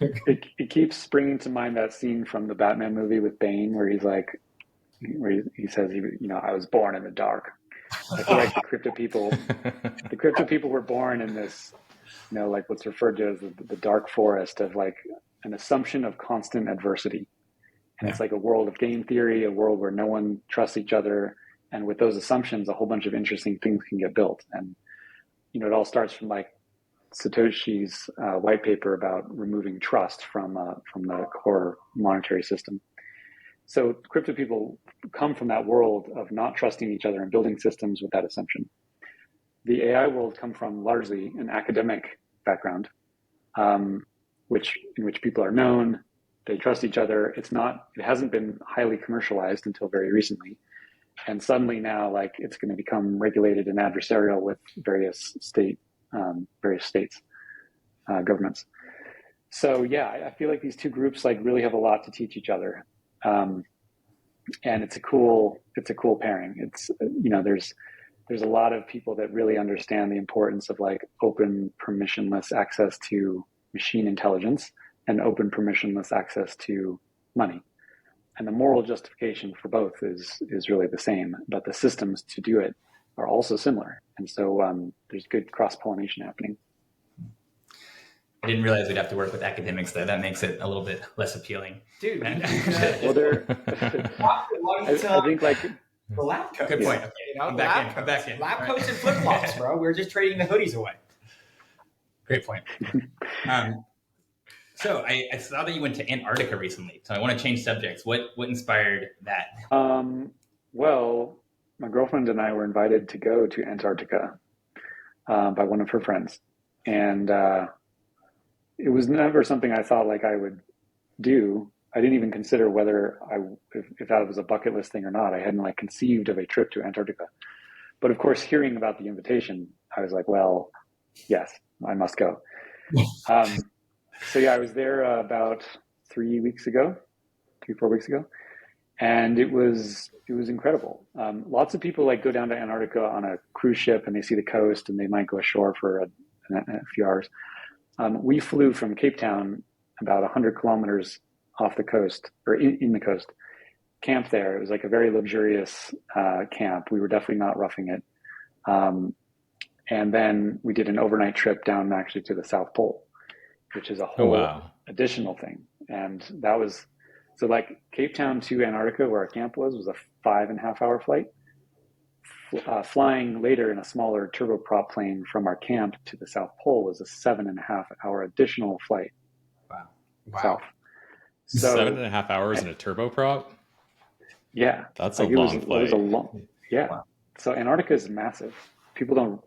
It keeps springing to mind that scene from the Batman movie with Bane, where he's like, he says, I was born in the dark. I feel like the crypto people were born in this, like what's referred to as the dark forest of like an assumption of constant adversity. And it's like a world of game theory, a world where no one trusts each other. And with those assumptions, a whole bunch of interesting things can get built. And, it all starts from like Satoshi's white paper about removing trust from the core monetary system. So crypto people come from that world of not trusting each other and building systems with that assumption. The AI world come from largely an academic background, in which people are known. They trust each other. It hasn't been highly commercialized until very recently. And suddenly now, like it's going to become regulated and adversarial with various states, governments. So I feel like these two groups like really have a lot to teach each other. And it's a cool pairing. It's, there's a lot of people that really understand the importance of like open permissionless access to machine intelligence and open permissionless access to money. And the moral justification for both is really the same, but the systems to do it are also similar. And so there's good cross-pollination happening. I didn't realize we'd have to work with academics though. That makes it a little bit less appealing. Dude. Well, I think like the lab coats. Good point. Okay. I'm back in. Lab coats and flip-flops, bro. We're just trading the hoodies away. Great point. So I saw that you went to Antarctica recently. So I want to change subjects. What inspired that? Well, my girlfriend and I were invited to go to Antarctica by one of her friends, and it was never something I thought like I would do. I didn't even consider whether if that was a bucket list thing or not. I hadn't like conceived of a trip to Antarctica. But of course, hearing about the invitation, I was like, well, yes, I must go. So yeah, I was there about 3 weeks ago, 4 weeks ago, and it was incredible. Lots of people like go down to Antarctica on a cruise ship and they see the coast and they might go ashore for a few hours. We flew from Cape Town about 100 kilometers off the coast, or in the coast, camped there. It was like a very luxurious camp. We were definitely not roughing it. And then we did an overnight trip down actually to the South Pole, which is a whole additional thing. And that was, so like Cape Town to Antarctica, where our camp was a 5.5 hour flight. Flying later in a smaller turboprop plane from our camp to the South Pole was a 7.5 hour additional flight. Wow. South. So 7.5 hours in a turboprop? Yeah. That's like a long flight. It was a long, yeah. Wow. So Antarctica is massive. People don't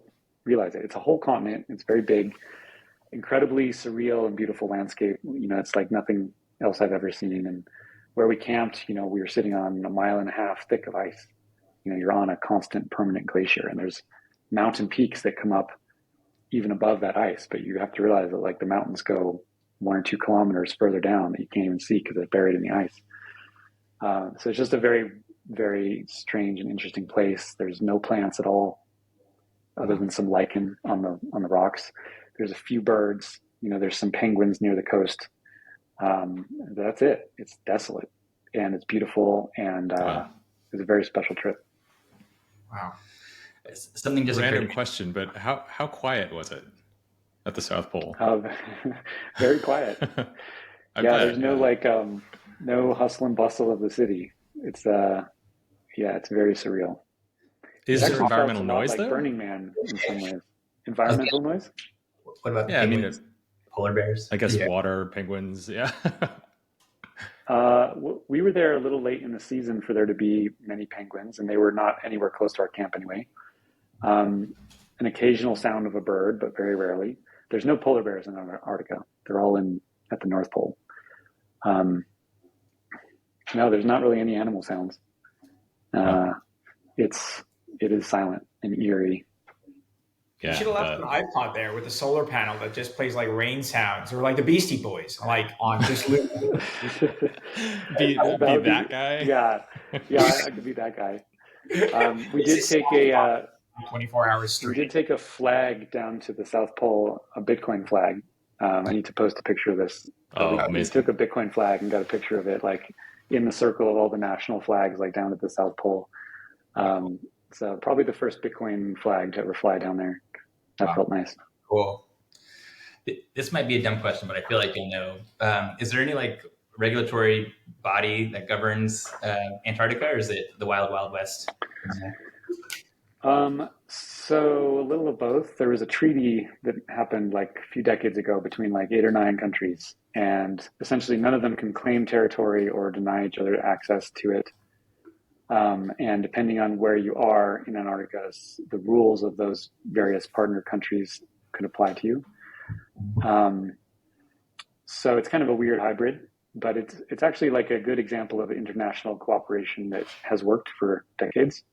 realize it. It's a whole continent. It's very big, incredibly surreal and beautiful landscape. You know, it's like nothing else I've ever seen. And where we camped, you know, we were sitting on 1.5 miles thick of ice. You know, you're on a constant permanent glacier, and there's mountain peaks that come up even above that ice. But you have to realize that like the mountains go 1 or 2 kilometers further down that you can't even see because they're buried in the ice. So it's just a very, very strange and interesting place. There's no plants at all, other than some lichen on the rocks. There's a few birds. You know, there's some penguins near the coast. That's it. It's desolate, and it's beautiful, and it's a very special trip. Wow. Something just random question, but how quiet was it at the South Pole? Very quiet. There's no no hustle and bustle of the city. It's it's very surreal. Is there environmental noise like there? Burning Man in some ways. Environmental noise? What about penguins? Polar bears? I guess water, penguins, yeah. We were there a little late in the season for there to be many penguins, and they were not anywhere close to our camp anyway. An occasional sound of a bird, but very rarely. There's no polar bears in Antarctica. They're all at the North Pole. No, there's not really any animal sounds. It is silent and eerie. You should have left an iPod there with a solar panel that just plays like rain sounds, or like the Beastie Boys, like on just loop. be that guy. Yeah, I could be that guy. We did take a 24 hours straight. We did take a flag down to the South Pole, a Bitcoin flag. I need to post a picture of this. We took a Bitcoin flag and got a picture of it, like in the circle of all the national flags, like down at the South Pole. So probably the first Bitcoin flag to ever fly down there. That felt nice. Cool. This might be a dumb question, but I feel like you'll know. Is there any like regulatory body that governs Antarctica, or is it the wild, wild west? So a little of both. There was a treaty that happened like a few decades ago between like 8 or 9 countries, and essentially none of them can claim territory or deny each other access to it. And depending on where you are in Antarctica, the rules of those various partner countries could apply to you. So it's kind of a weird hybrid, but it's actually like a good example of international cooperation that has worked for decades.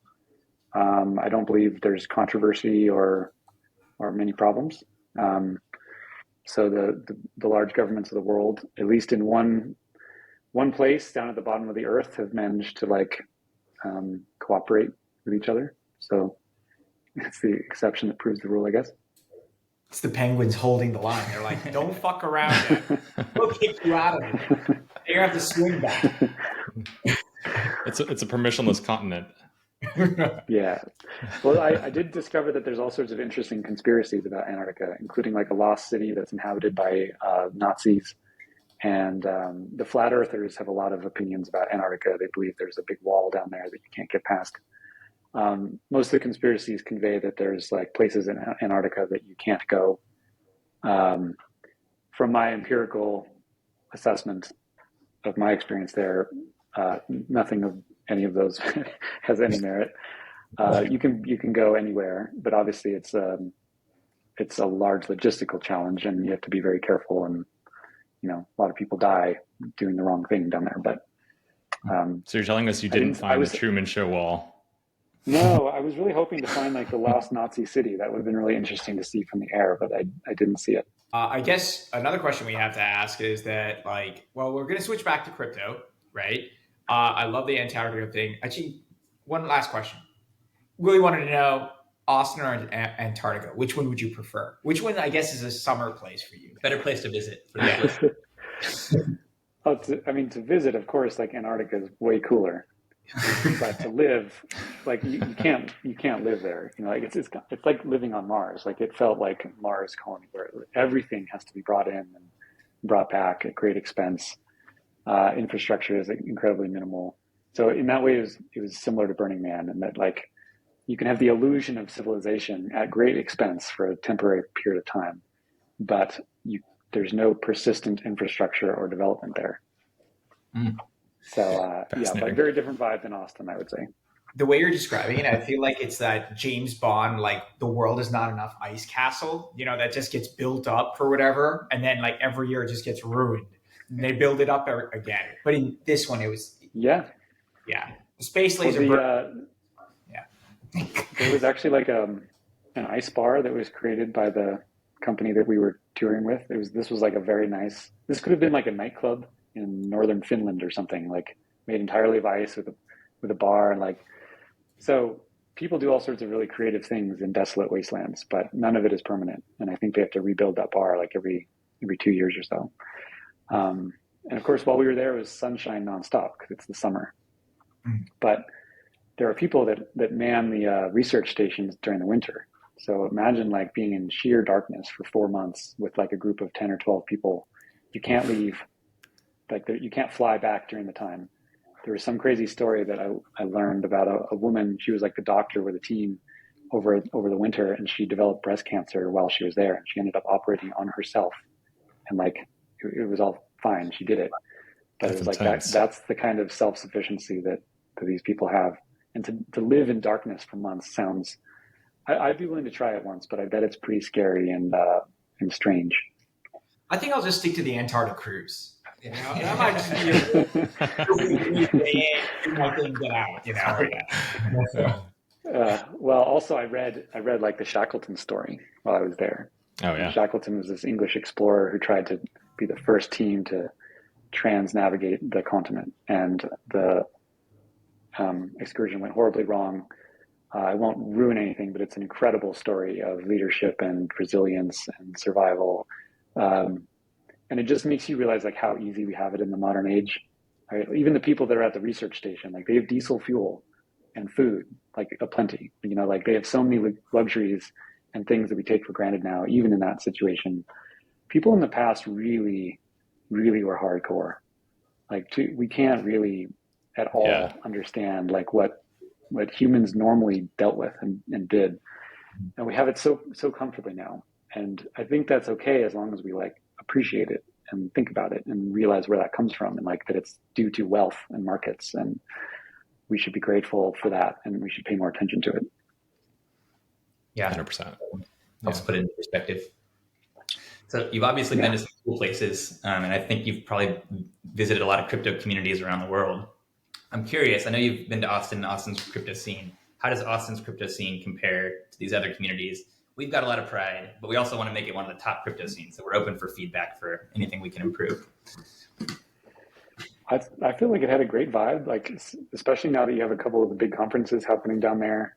I don't believe there's controversy or many problems. So the large governments of the world, at least in one place down at the bottom of the earth, have managed to like cooperate with each other. So it's the exception that proves the rule, I guess. It's the penguins holding the line. They're like, don't fuck around. We'll kick you out of it. You're gonna have to swim back. It's a permissionless continent. Yeah. Well, I did discover that there's all sorts of interesting conspiracies about Antarctica, including like a lost city that's inhabited by Nazis. And the flat earthers have a lot of opinions about Antarctica. They believe there's a big wall down there that you can't get past. Most of the conspiracies convey that there's like places in Antarctica that you can't go. From my empirical assessment of my experience there, nothing of any of those has any merit. You can go anywhere, but obviously it's a large logistical challenge, and you have to be very careful. And a lot of people die doing the wrong thing down there. But so you're telling us you didn't find the Truman Show wall? No, I was really hoping to find like the lost Nazi city. That would have been really interesting to see from the air, but I didn't see it. I guess another question we have to ask is that, like, well, we're going to switch back to crypto, right? I love the Antarctica thing. Actually, one last question. Really wanted to know, Austin or Antarctica, which one would you prefer? Which one, I guess, is a summer place for you? Better place to visit. For that. To visit, of course, like Antarctica is way cooler. But to live, like you can't live there. Like it's like living on Mars. Like it felt like Mars colony, where everything has to be brought in and brought back at great expense. Infrastructure is incredibly minimal. So in that way, it was similar to Burning Man, in that like you can have the illusion of civilization at great expense for a temporary period of time, but there's no persistent infrastructure or development there. So but very different vibe than Austin, I would say. The way you're describing it, I feel like it's that James Bond, like the world is not enough ice castle, that just gets built up for whatever, and then like every year it just gets ruined. And they build it up again. But in this one, it was the space laser. There was actually like an ice bar that was created by the company that we were touring with. This was like a very nice. This could have been like a nightclub in northern Finland or something, like made entirely of ice with a bar, and like, so people do all sorts of really creative things in desolate wastelands, but none of it is permanent. And I think they have to rebuild that bar like every 2 years or so. And of course, while we were there, it was sunshine nonstop because it's the summer. But there are people that man the research stations during the winter. So imagine like being in sheer darkness for 4 months with like a group of 10 or 12 people. You can't leave. Like you can't fly back during the time. There was some crazy story that I learned about a woman. She was like the doctor with a team over the winter, and she developed breast cancer while she was there, and she ended up operating on herself, and like it was all fine. She did it, but it was intense. Like that's the kind of self-sufficiency that these people have, and to live in darkness for months sounds. I'd be willing to try it once, but I bet it's pretty scary and strange. I think I'll just stick to the Antarctic cruise. That might just be my thing, get out. Well, also I read like the Shackleton story while I was there. Oh yeah. Shackleton was this English explorer who tried to be the first team to trans-navigate the continent, and the excursion went horribly wrong. I won't ruin anything, but it's an incredible story of leadership and resilience and survival. And it just makes you realize like how easy we have it in the modern age. Right? Even the people that are at the research station, like they have diesel fuel and food, like aplenty. Like they have so many luxuries and things that we take for granted now, even in that situation. People in the past really, really were hardcore. Like we can't really at all understand like what humans normally dealt with and did. And we have it so comfortably now. And I think that's okay as long as we like appreciate it and think about it and realize where that comes from, and like that it's due to wealth and markets, and we should be grateful for that, and we should pay more attention to it. Yeah, 100%. Helps put it into perspective. So you've obviously been to some cool places, and I think you've probably visited a lot of crypto communities around the world. I'm curious, I know you've been to Austin's crypto scene. How does Austin's crypto scene compare to these other communities? We've got a lot of pride, but we also want to make it one of the top crypto scenes. So we're open for feedback for anything we can improve. I feel like it had a great vibe, like especially now that you have a couple of the big conferences happening down there.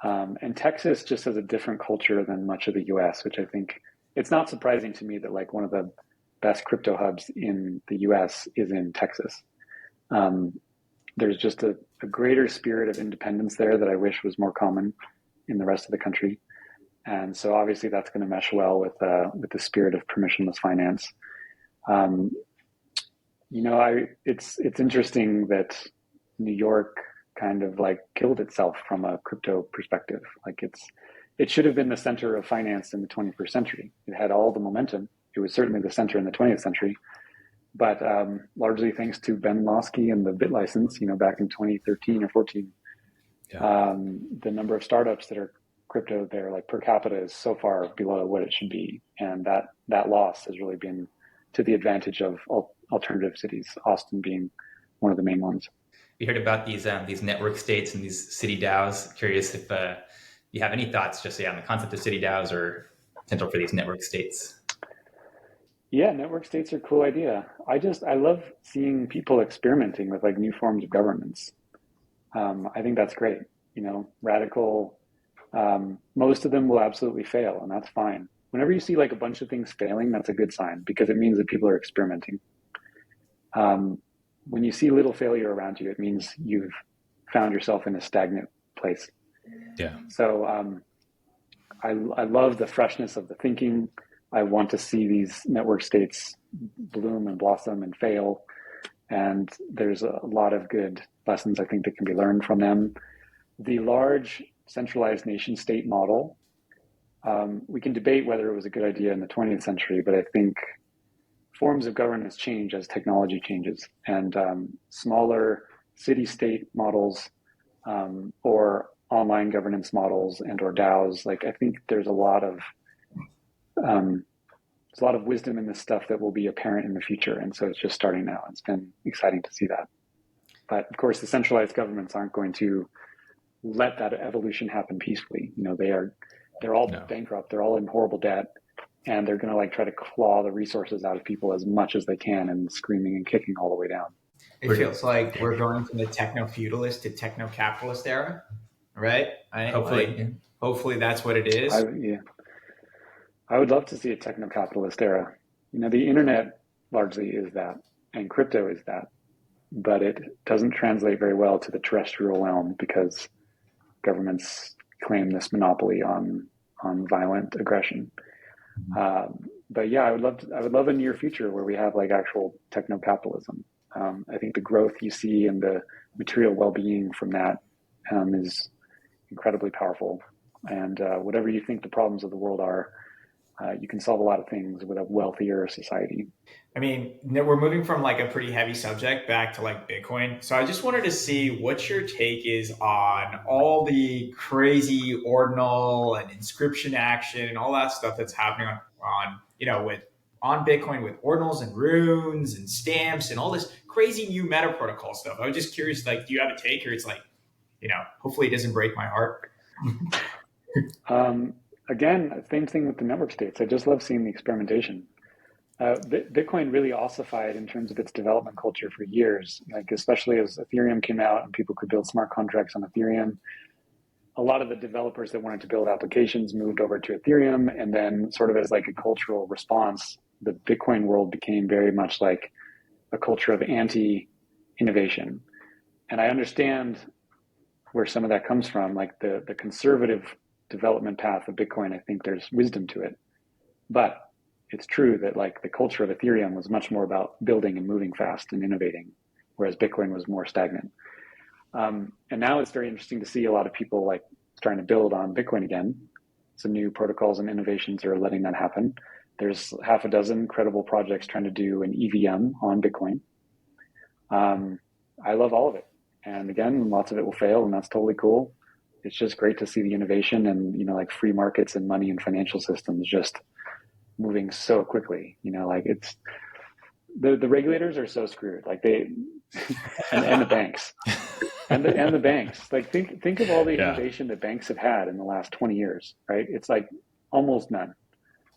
And Texas just has a different culture than much of the US, which I think it's not surprising to me that like one of the best crypto hubs in the US is in Texas. There's just a greater spirit of independence there that I wish was more common in the rest of the country. And so obviously that's going to mesh well with the spirit of permissionless finance. It's interesting that New York kind of like killed itself from a crypto perspective. Like it should have been the center of finance in the 21st century. It had all the momentum. It was certainly the center in the 20th century, But largely thanks to Ben Losky and the Bit license, back in 2013 or 14, the number of startups that are crypto there, like per capita, is so far below what it should be, and that loss has really been to the advantage of alternative cities, Austin being one of the main ones. We heard about these network states and these city DAOs. Curious if you have any thoughts just on the concept of city DAOs or potential for these network states. Yeah, network states are a cool idea. I love seeing people experimenting with like new forms of governance. I think that's great. Radical. Most of them will absolutely fail, and that's fine. Whenever you see like a bunch of things failing, that's a good sign because it means that people are experimenting. When you see little failure around you, it means you've found yourself in a stagnant place. Yeah. So I love the freshness of the thinking. I want to see these network states bloom and blossom and fail. And there's a lot of good lessons I think that can be learned from them. The large centralized nation state model, we can debate whether it was a good idea in the 20th century, but I think forms of governance change as technology changes, and smaller city-state models or online governance models and or DAOs, like I think there's a lot of wisdom in this stuff that will be apparent in the future, and so it's just starting now. It's been exciting to see that. But of course, the centralized governments aren't going to let that evolution happen peacefully. They're all bankrupt. They're all in horrible debt, and they're going to try to claw the resources out of people as much as they can, and screaming and kicking all the way down. It feels like we're going from the techno-feudalist to techno-capitalist era, right? Hopefully that's what it is. I would love to see a techno-capitalist era. The internet largely is that, and crypto is that, but it doesn't translate very well to the terrestrial realm because governments claim this monopoly on violent aggression. But yeah, I would love a near future where we have actual techno-capitalism. I think the growth you see and the material well-being from that is incredibly powerful. And whatever you think the problems of the world are, you can solve a lot of things with a wealthier society. I mean, we're moving from a pretty heavy subject back to Bitcoin. So I just wanted to see what your take is on all the crazy ordinal and inscription action and all that stuff that's happening on Bitcoin with ordinals and runes and stamps and all this crazy new meta protocol stuff. I was just curious, do you have a take, or it's hopefully it doesn't break my heart? Again, same thing with the network states. I just love seeing the experimentation. Bitcoin really ossified in terms of its development culture for years, especially as Ethereum came out and people could build smart contracts on Ethereum. A lot of the developers that wanted to build applications moved over to Ethereum, and then sort of as a cultural response, the Bitcoin world became very much like a culture of anti-innovation. And I understand where some of that comes from, the conservative development path of Bitcoin. I think there's wisdom to it, but it's true that the culture of Ethereum was much more about building and moving fast and innovating, whereas Bitcoin was more stagnant. And now it's very interesting to see a lot of people trying to build on Bitcoin again. Some new protocols and innovations are letting that happen. There's half a dozen credible projects trying to do an EVM on Bitcoin. I love all of it. And again, lots of it will fail, and that's totally cool. It's just great to see the innovation and, free markets and money and financial systems just moving so quickly. It's the regulators are so screwed. And the banks and the banks. Think of all the innovation that banks have had in the last 20 years, right? It's almost none.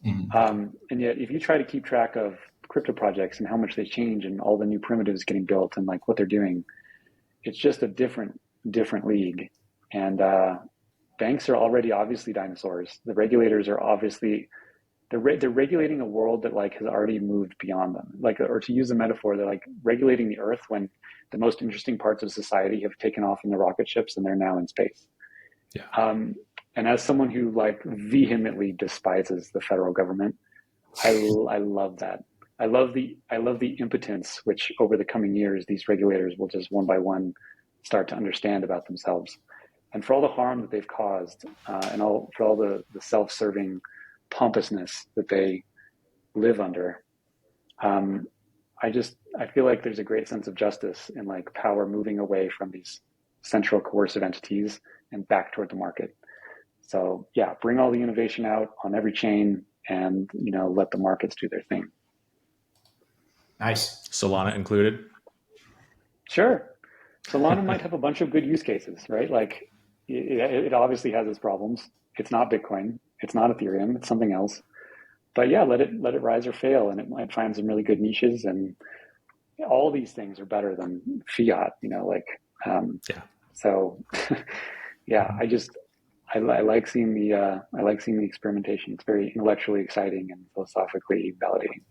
Mm-hmm. And yet, if you try to keep track of crypto projects and how much they change and all the new primitives getting built and what they're doing, it's just a different league. And banks are already obviously dinosaurs. The regulators are obviously they're regulating a world that has already moved beyond them. Or to use a metaphor, they're regulating the Earth when the most interesting parts of society have taken off in the rocket ships and they're now in space. Yeah. And as someone who vehemently despises the federal government, I love that. I love the impotence which over the coming years these regulators will just one by one start to understand about themselves. And for all the harm that they've caused, and for all the self-serving pompousness that they live under, I feel like there's a great sense of justice in like power moving away from these central coercive entities and back toward the market. So yeah, bring all the innovation out on every chain and, let the markets do their thing. Nice. Solana included? Sure. Solana might have a bunch of good use cases, right? Like it obviously has its problems. It's not Bitcoin. It's not Ethereum. It's something else. But yeah, let it rise or fail, and it might find some really good niches. And all these things are better than fiat, Yeah. So yeah, I like seeing the experimentation. It's very intellectually exciting and philosophically validating.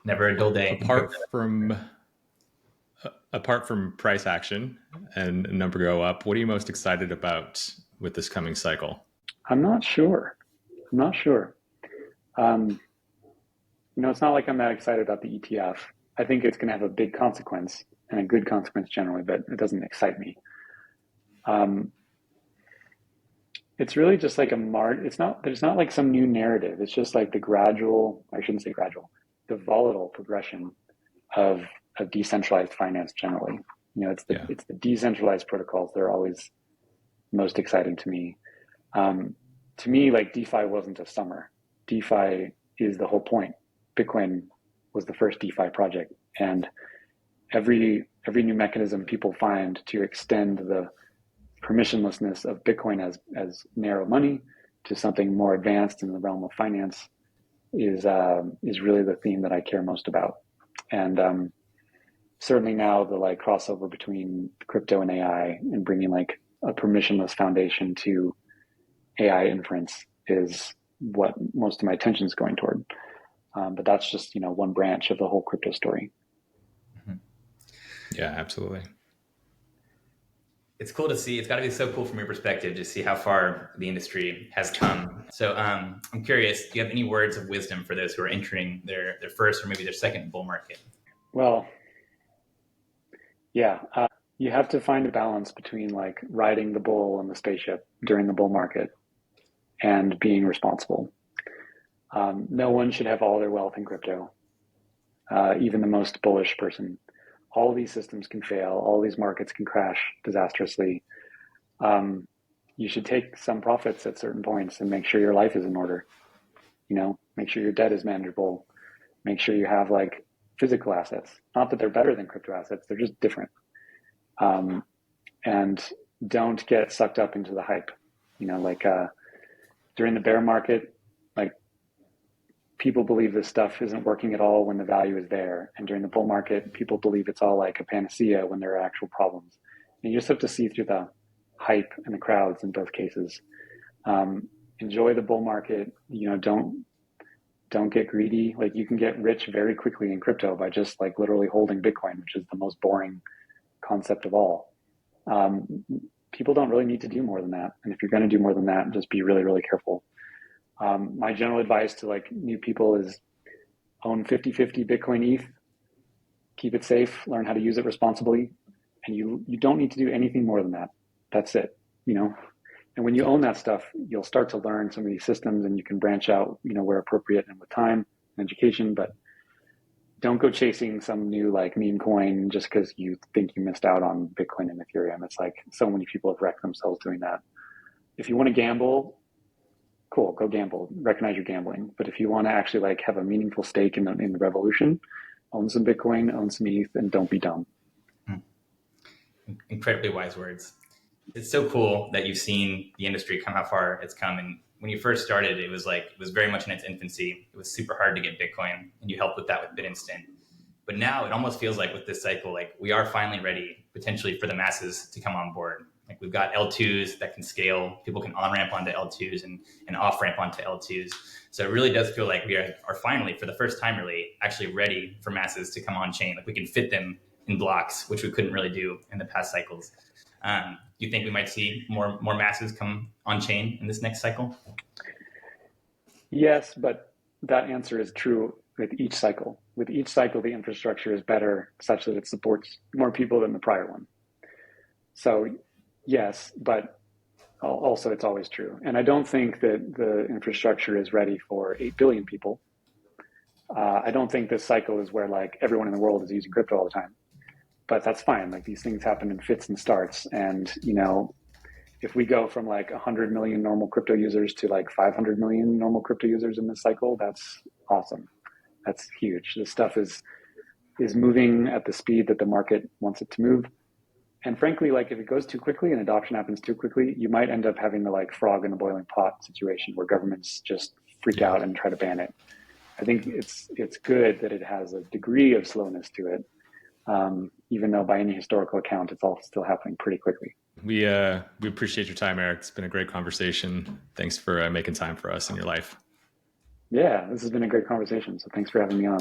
Never a dull day. Apart from price action and number go up, what are you most excited about with this coming cycle? I'm not sure. It's not like I'm that excited about the ETF. I think it's going to have a big consequence and a good consequence generally, but it doesn't excite me. It's really just like there's not like some new narrative. It's just like the volatile progression of decentralized finance generally. It's the decentralized protocols that are always most exciting to me. To me, like DeFi wasn't a summer. DeFi is the whole point. Bitcoin was the first DeFi project, and every new mechanism people find to extend the permissionlessness of Bitcoin as narrow money to something more advanced in the realm of finance is really the theme that I care most about. And certainly now the like crossover between crypto and AI and bringing like a permissionless foundation to AI inference is what most of my attention is going toward. But that's just one branch of the whole crypto story. Yeah, absolutely. It's cool to see. It's got to be so cool from your perspective to see how far the industry has come. So I'm curious, do you have any words of wisdom for those who are entering their first or maybe their second bull market? Well, yeah, you have to find a balance between like riding the bull on the spaceship during the bull market and being responsible. No one should have all their wealth in crypto, even the most bullish person. All these systems can fail. All these markets can crash disastrously. You should take some profits at certain points and make sure your life is in order. Make sure your debt is manageable. Make sure you have like physical assets. Not that they're better than crypto assets. They're just different. And don't get sucked up into the hype. During the bear market, like people believe this stuff isn't working at all when the value is there. And during the bull market, people believe it's all like a panacea when there are actual problems. And you just have to see through the hype and the crowds in both cases. Enjoy the bull market. Don't get greedy. Like you can get rich very quickly in crypto by just like literally holding Bitcoin, which is the most boring concept of all. People don't really need to do more than that. And if you're going to do more than that, just be really, really careful. My general advice to like new people is own 50-50 Bitcoin ETH, keep it safe, learn how to use it responsibly. And you don't need to do anything more than that. That's it, And when you own that stuff, you'll start to learn some of these systems and you can branch out, where appropriate and with time and education, but don't go chasing some new like meme coin just because you think you missed out on Bitcoin and Ethereum. It's like so many people have wrecked themselves doing that. If you want to gamble, cool, go gamble, recognize you're gambling. But if you want to actually like have a meaningful stake in the revolution, own some Bitcoin, own some ETH, and don't be dumb. Incredibly wise words. It's so cool that you've seen the industry come how far it's come. And when you first started, it was very much in its infancy. It was super hard to get Bitcoin, and you helped with that with BitInstant. But now it almost feels like with this cycle, like we are finally ready potentially for the masses to come on board. Like we've got L2s that can scale. People can on-ramp onto L2s and off-ramp onto L2s. So it really does feel like we are finally, for the first time, really actually ready for masses to come on chain. Like we can fit them in blocks, which we couldn't really do in the past cycles. Do you think we might see more masses come on chain in this next cycle? Yes, but that answer is true with each cycle. With each cycle, the infrastructure is better such that it supports more people than the prior one. So yes, but also it's always true. And I don't think that the infrastructure is ready for 8 billion people. I don't think this cycle is where like everyone in the world is using crypto all the time, but that's fine. Like these things happen in fits and starts. And, you know, if we go from like 100 million normal crypto users to like 500 million normal crypto users in this cycle, that's awesome. That's huge. This stuff is moving at the speed that the market wants it to move. And frankly, like if it goes too quickly and adoption happens too quickly, you might end up having the like frog in the boiling pot situation where governments just freak out and try to ban it. I think it's good that it has a degree of slowness to it, even though by any historical account, it's all still happening pretty quickly. We appreciate your time, Erik. It's been a great conversation. Thanks for making time for us in your life. Yeah, this has been a great conversation. So thanks for having me on.